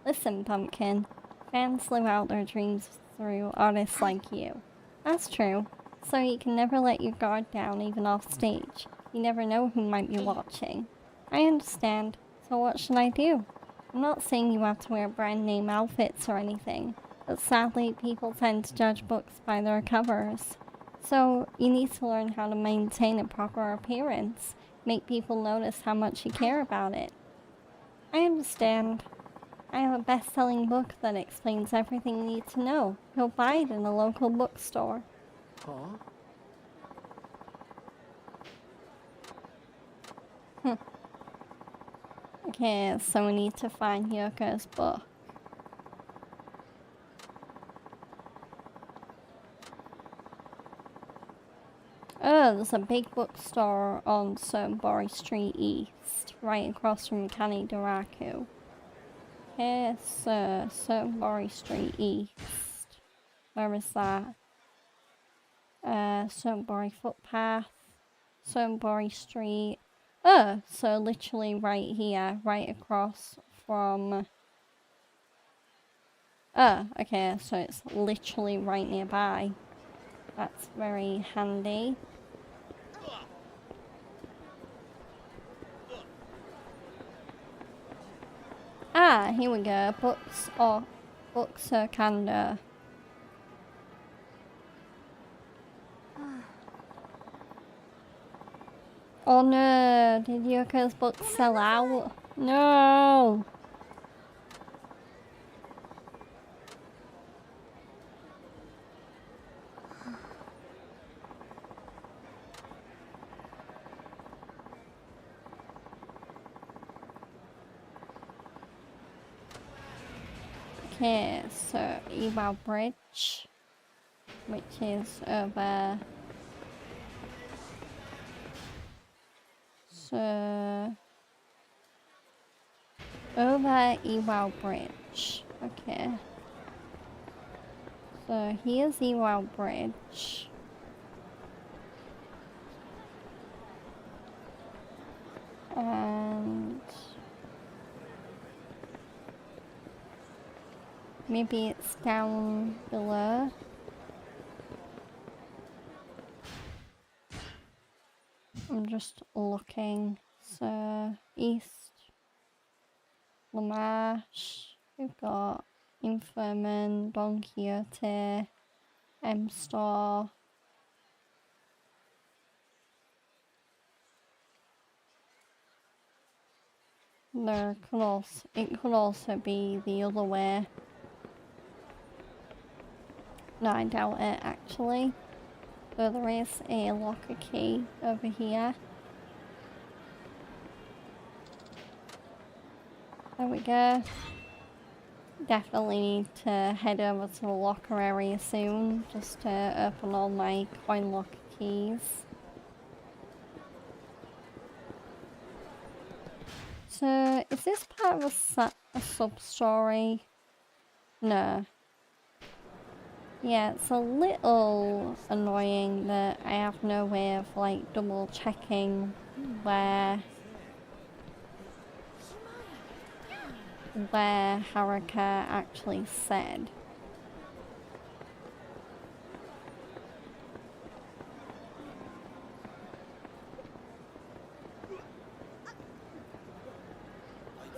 A: Listen, Pumpkin. Fans live out their dreams through artists like you. That's true. So you can never let your guard down, even off stage. You never know who might be watching. I understand. So what should I do? I'm not saying you have to wear brand name outfits or anything, but sadly people tend to judge books by their covers. So you need to learn how to maintain a proper appearance, make people notice how much you care about it. I understand. I have a best-selling book that explains everything you need to know. You'll buy it in a local bookstore.
I: Huh?
A: Okay, so we need to find Yoko's book. Oh, there's a big bookstore on Sonbori Street East, right across from Kanidaraku. Okay, so Sonbori Street East. Where is that? Sonbori Footpath, Sonbori Street. Oh, so literally right here, right across from... Oh, okay, so it's literally right nearby. That's very handy. Ah, here we go. Books or Kando. Oh no, did Yuka's book sell out? No! Okay, so Ewell Bridge, which is over. So over Ewell Bridge. Okay. So here's Ewell Bridge. And maybe it's down below. I'm just looking. So East Lamarche, we've got Inferman, Don Quixote, M-Store. It could also be the other way. No, I doubt it actually. So there is a locker key over here. There we go. Definitely need to head over to the locker area soon, just to open all my coin locker keys. So, is this part of a sub-story? No. Yeah, it's a little annoying that I have no way of like double checking where Haruka actually said.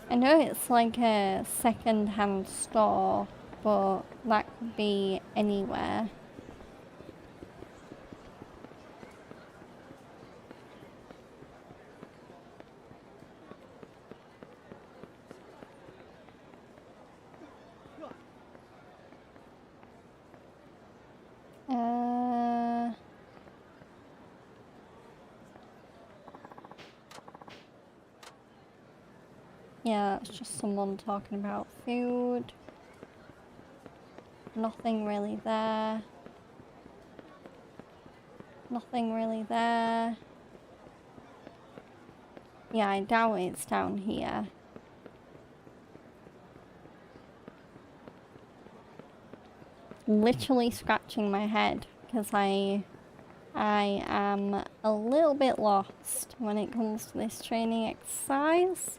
A: I know it's like a second-hand store, but that could be anywhere. Yeah, it's just someone talking about food. Nothing really there. Nothing really there. Yeah, I doubt it's down here. Literally scratching my head because I am a little bit lost when it comes to this training exercise.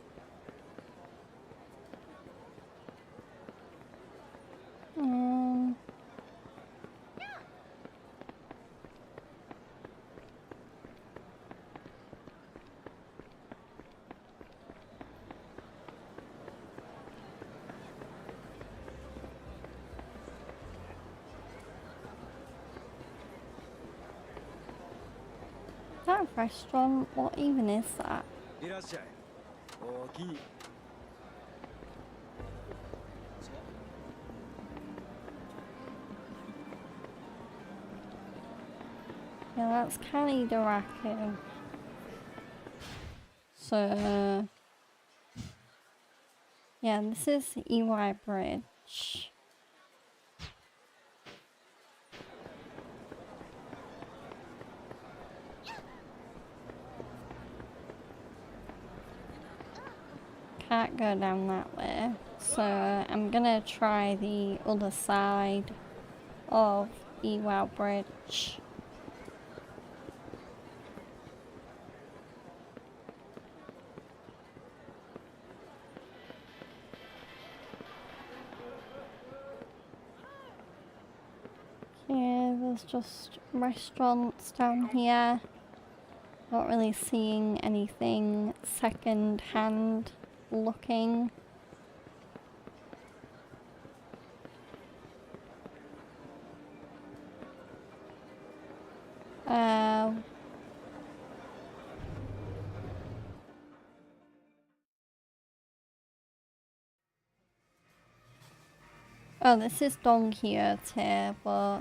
A: That restaurant, what even is that? Yeah, that's Kanidaraku. So, yeah, this is EY Bridge. Can't go down that way, so I'm gonna try the other side of Ewell Bridge. Okay, there's just restaurants down here. Not really seeing anything second-hand looking. Oh, this is Don Quixote, but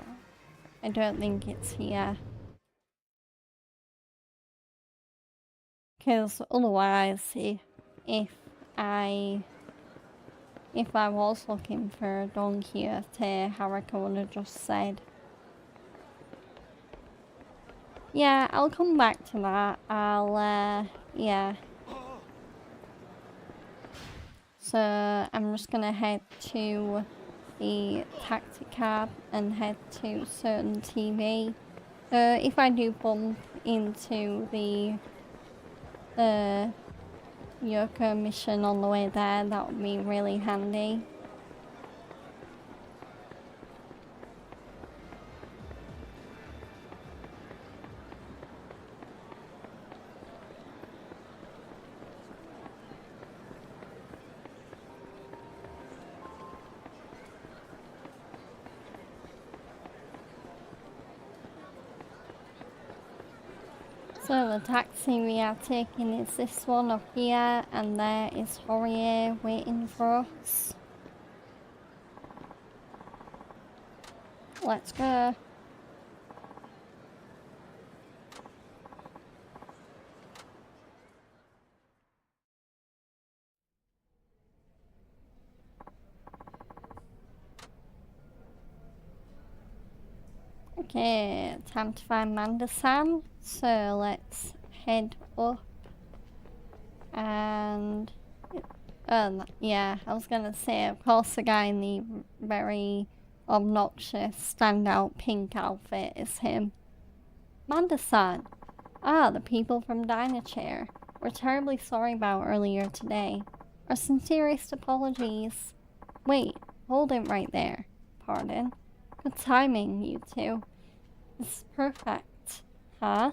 A: I don't think it's here. Because otherwise, if I was looking for Don Quixote, Haruka would have just said. Yeah, I'll come back to that. Yeah. So, I'm just gonna head to the taxi cab and head to certain TV. If I do bump into the Yoko mission on the way there, that would be really handy. So the taxi we are taking is this one up here, and there is Horie waiting for us. Let's go. Okay, time to find Manda-san. So let's head up. And yeah, I was gonna say, of course, the guy in the very obnoxious standout pink outfit is him. Manda-san. Ah, the people from Dynachair. We're terribly sorry about earlier today. Our sincerest apologies. Wait, hold it right there. Pardon. Good timing, you two. This is perfect. Huh?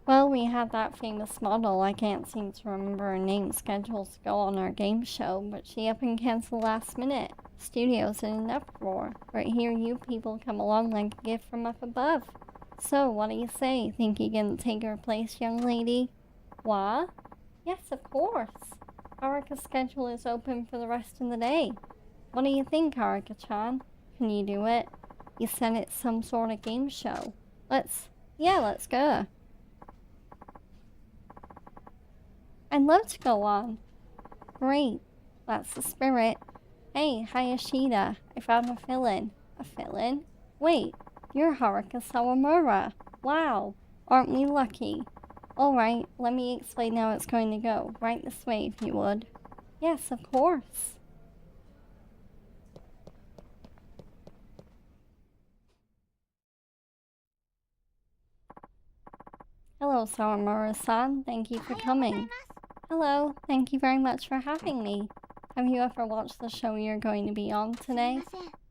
A: Well, we had that famous model, I can't seem to remember her name, scheduled to go on our game show, but she up and canceled last minute. Studio's in an uproar, but here you people come along like a gift from up above. So, what do you say? Think you can take her place, young lady? What? Yes, of course. Haruka's schedule is open for the rest of the day. What do you think, Haruka-chan? Can you do it? You said it's some sort of game show. Let's go. I'd love to go on. Great. That's the spirit. Hey, Hayashida. I found a fill-in. A fill-in? Wait, you're Haruka Sawamura. Wow. Aren't we lucky? Alright, let me explain how it's going to go. Right this way, if you would. Yes, of course. Hello, Sawamura-san. Thank you for coming. Hello, thank you very much for having me. Have you ever watched the show you're going to be on today?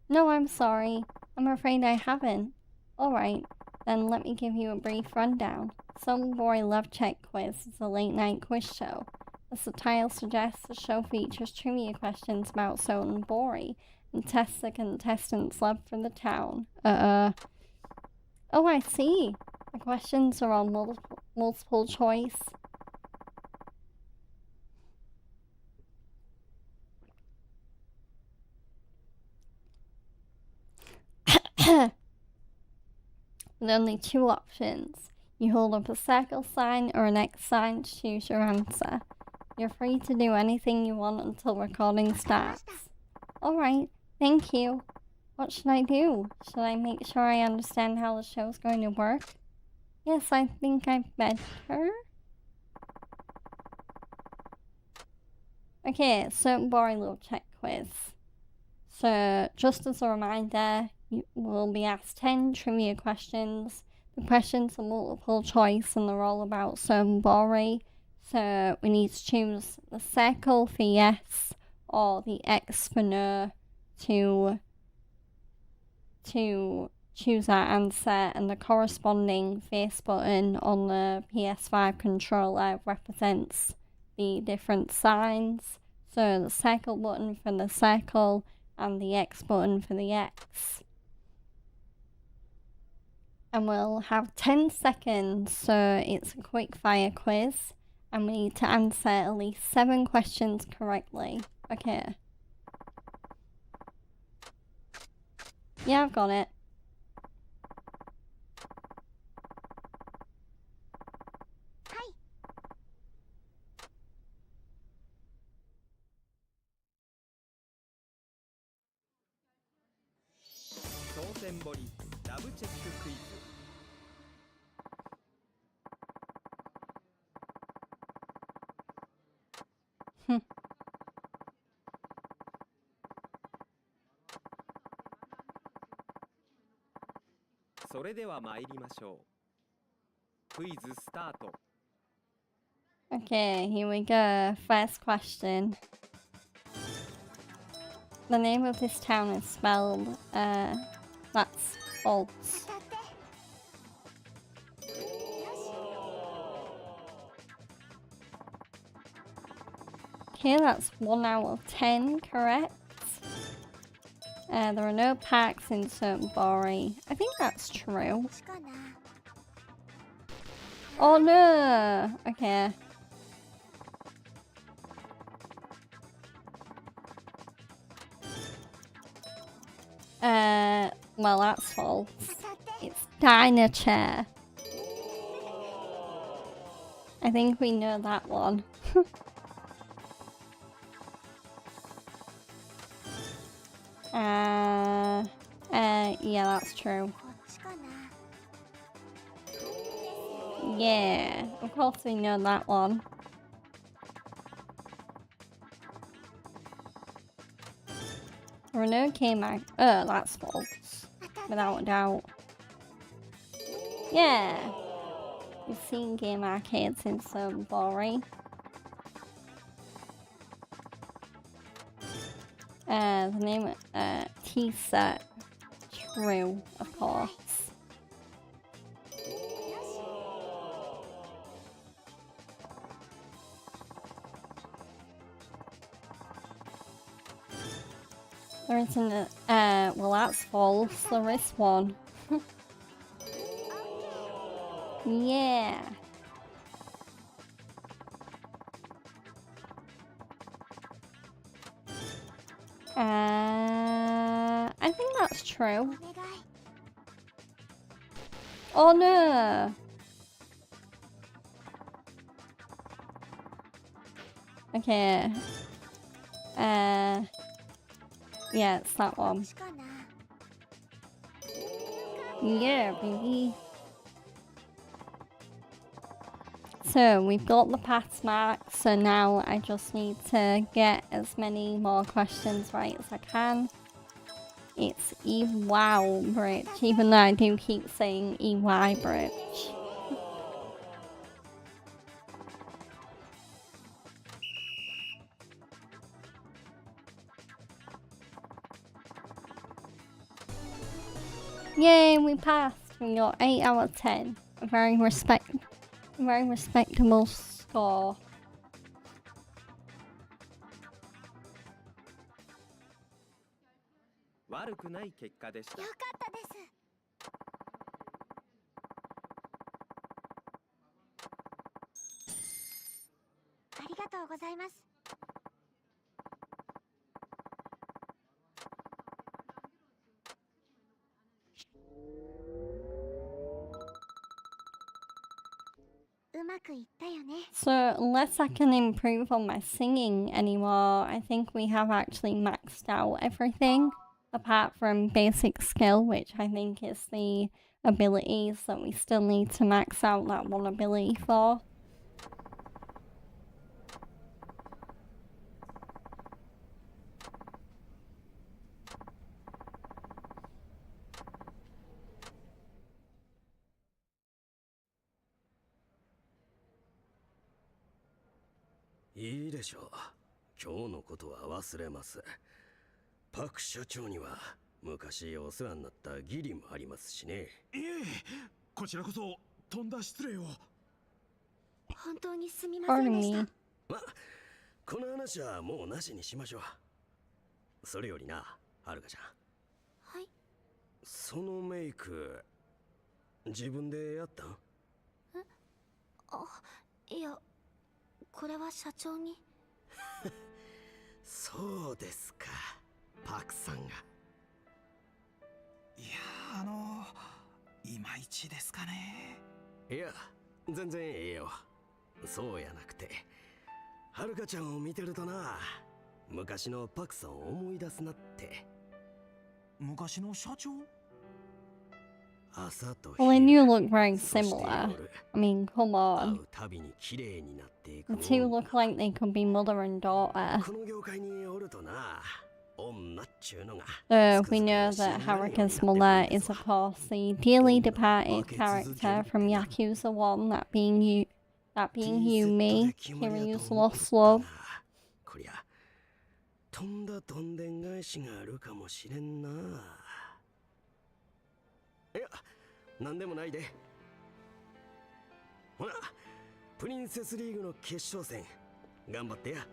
A: No, I'm sorry. I'm afraid I haven't. Alright, then let me give you a brief rundown. Boy Love Check Quiz is a late-night quiz show. As the title suggests, the show features trivia questions about Bori and tests the contestants' love for the town. Oh, I see. The questions are all multiple choice. With only two options. You hold up a circle sign or an X sign to choose your answer. You're free to do anything you want until recording starts. Alright, thank you. What should I do? Should I make sure I understand how the show's going to work? Yes, I think I better. Okay, Bori Love Check Quiz. So, just as a reminder, you will be asked 10 trivia questions. The questions are multiple choice and they're all about Bori. So, we need to choose the circle for yes or the X for no to choose our answer, and the corresponding face button on the PS5 controller represents the different signs. So the circle button for the circle and the X button for the X. And we'll have 10 seconds, so it's a quick fire quiz, and we need to answer at least 7 questions correctly. Okay. Yeah, I've got it.
E: Hi.
M: 当選堀ラブチェッククイズ。それでは参りましょう。クイズスタート。
A: Okay, here we go. First question. The name of this town is spelled, that's false. Okay, that's 1 out of 10 correct. There are no packs in Bori. I think that's true. Oh no! Okay. Well, that's false. It's Diner Chair. I think we know that one. Yeah, that's true. Yeah, of course we know that one. Renault K-Mag. Oh, that's false. Without a doubt. Yeah. We've seen game arcades in Bori. The name, T-Set. True, of course. There isn't a, well that's false, there is one. Yeah. I think that's true. Oh no! Okay. Yeah, it's that one. Yeah, baby. So we've got the pass marks, so now I just need to get as many more questions right as I can. It's EY Bridge, even though I do keep saying EY Bridge. Yay, we passed. We got 8 out of 10. A very respectable score. So unless I can improve on my singing anymore, I think we have actually maxed out everything apart from basic skill, which I think is the abilities that we still need to max out that one ability for.
D: いいでしょう。今日のことは忘れます。パク社長には昔お世話になった義理もありますしね。
B: いえ、こちらこそとんだ失礼を。
E: 本当にすみませんでした。
D: ま、この話はもうなしにしましょう。それよりな、はるかちゃん。
E: はい。
D: そのメイク、自分でやったん？
E: いや、これは社長に。
D: そうですか、パクさんが。
B: いやいまいちですかね。
D: いや全然ええよ。そうやなくて、はるかちゃんを見てるとな、昔のパクさんを思い出すなって。
B: 昔の社長？
D: 朝と
A: Well, they
D: 昼、
A: do look very
D: そして
A: similar.
D: 夜、
A: I mean, come
D: 会
A: on.
D: うたびに綺麗になっていく
A: The two
D: もん。
A: look like they could be mother and daughter.
D: この業界におるとな、女っちゅうのが
A: So we know that Haruka's mother is, of course, the dearly departed character from Yakuza 1, that being Yumi, Kiryu's lost love.
D: こりゃとんだどんでん返しがあるかもしれんな。いや、なんでもないで。ほな、プリンセスリーグの決勝戦頑張ってや。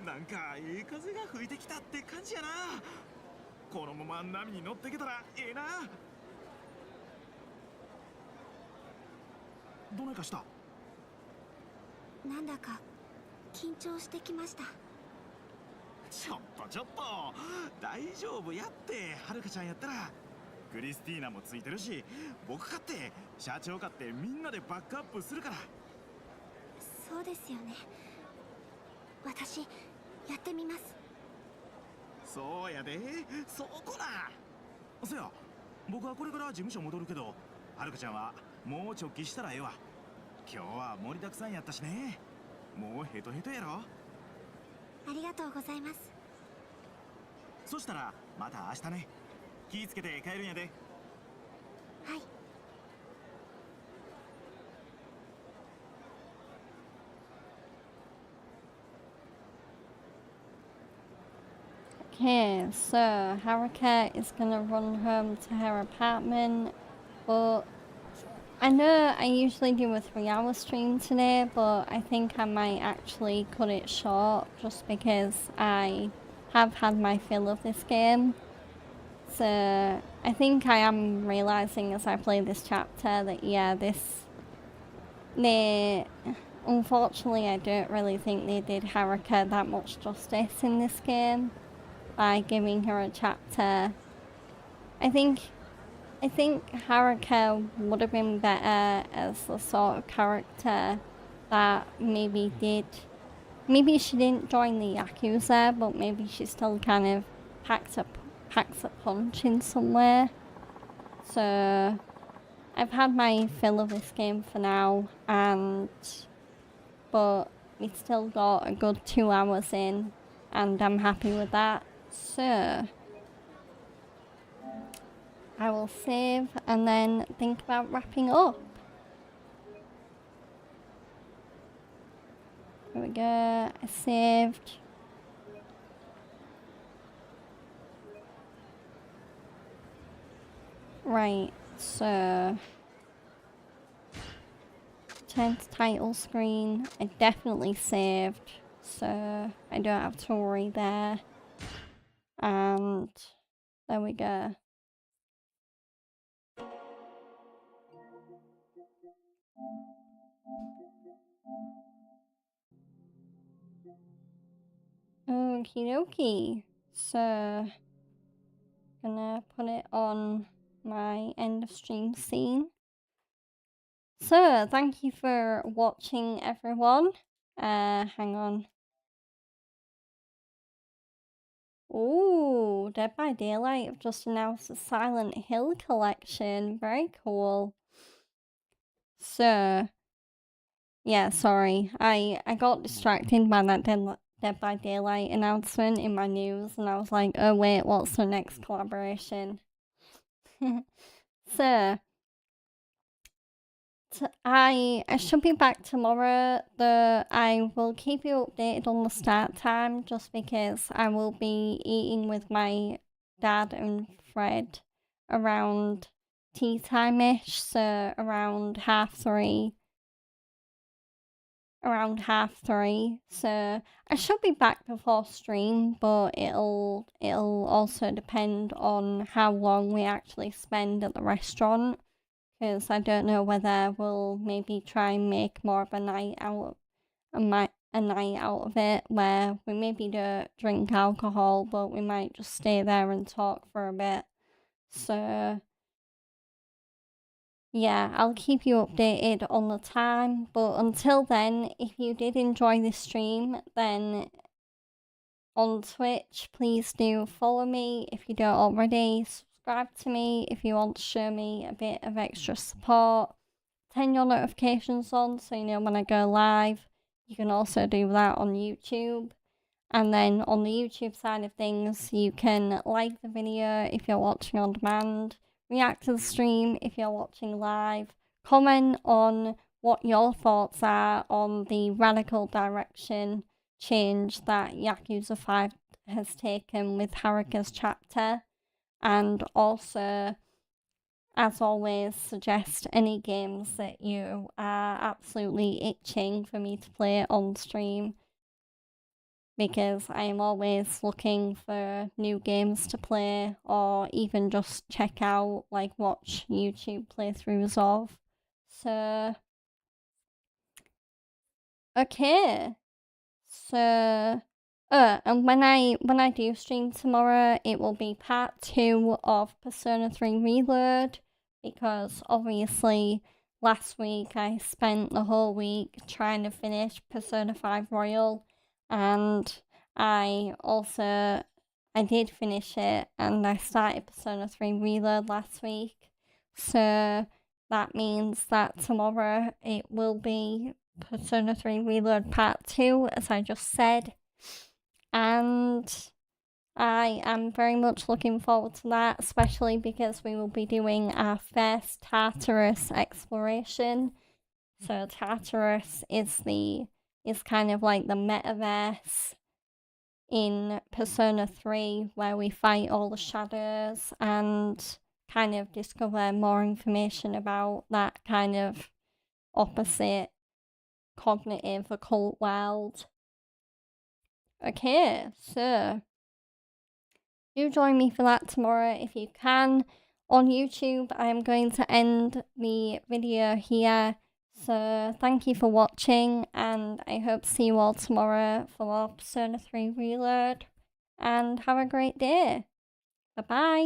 B: なんかいい風が吹いてきたって感じやな。このまま波に乗ってけたらええな。どないかした？
E: なんだか緊張してきました。
B: ちょっと大丈夫やって。はるかちゃんやったらクリスティーナもついてるし、僕かって社長かってみんなでバックアップするから。
E: そうですよね。私やってみます。
B: そうやで、そこな。そや、僕はこれから事務所戻るけど、はるかちゃんはもう直帰したらええわ。今日は盛りだくさんやったしね。もうヘトヘトやろ。
E: ありがとうございます。
B: そしたらまた明日ね。気ぃつけて帰るんやで。
E: はい。
A: Okay, so Haruka is gonna run home to her apartment, but I know I usually do a 3-hour stream today, but I think I might actually cut it short just because I have had my fill of this game. So I think I am realizing as I play this chapter that unfortunately I don't really think they did Haruka that much justice in this game by giving her a chapter. I think Haruka would have been better as the sort of character that maybe she didn't join the Yakuza, but maybe she still kind of packs a punch in somewhere. So I've had my fill of this game for now, but we still got a good 2 hours in, and I'm happy with that. So I will save and then think about wrapping up. There we go, I saved. Right, so turn to title screen. I definitely saved, so I don't have to worry there. And there we go. Okie dokie. So, gonna put it on my end of stream scene. So, thank you for watching, everyone. Hang on. Ooh, Dead by Daylight have just announced a Silent Hill collection. Very cool. So, yeah, sorry. I got distracted by that Dead by Daylight announcement in my news, and I was like, oh wait, what's the next collaboration? So, I should be back tomorrow, though I will keep you updated on the start time, just because I will be eating with my dad and Fred around tea time-ish, so around around 3:30, so I should be back before stream, but it'll also depend on how long we actually spend at the restaurant, because I don't know whether we'll maybe try and make more of a night out of it, where we maybe don't drink alcohol, but we might just stay there and talk for a bit. So yeah, I'll keep you updated on the time, but until then, if you did enjoy this stream, then on Twitch, please do follow me if you don't already, subscribe to me if you want to show me a bit of extra support, turn your notifications on so you know when I go live. You can also do that on YouTube. And then on the YouTube side of things, you can like the video if you're watching on demand, react to the stream if you're watching live, comment on what your thoughts are on the radical direction change that Yakuza 5 has taken with Haruka's chapter, and also, as always, suggest any games that you are absolutely itching for me to play on stream, because I am always looking for new games to play, or even just check out, like watch YouTube playthroughs of. So, okay. So, and when I do stream tomorrow, it will be part 2 of Persona 3 Reload, because obviously last week I spent the whole week trying to finish Persona 5 Royal, and I did finish it, and I started Persona 3 Reload last week. So that means that tomorrow it will be Persona 3 Reload Part 2, as I just said. And I am very much looking forward to that, especially because we will be doing our first Tartarus exploration. So Tartarus is kind of like the metaverse in Persona 3, where we fight all the shadows and kind of discover more information about that kind of opposite cognitive occult world. Okay, so do join me for that tomorrow if you can. On YouTube, I am going to end the video here. So thank you for watching, and I hope to see you all tomorrow for more Persona 3 Reload. And have a great day. Bye-bye.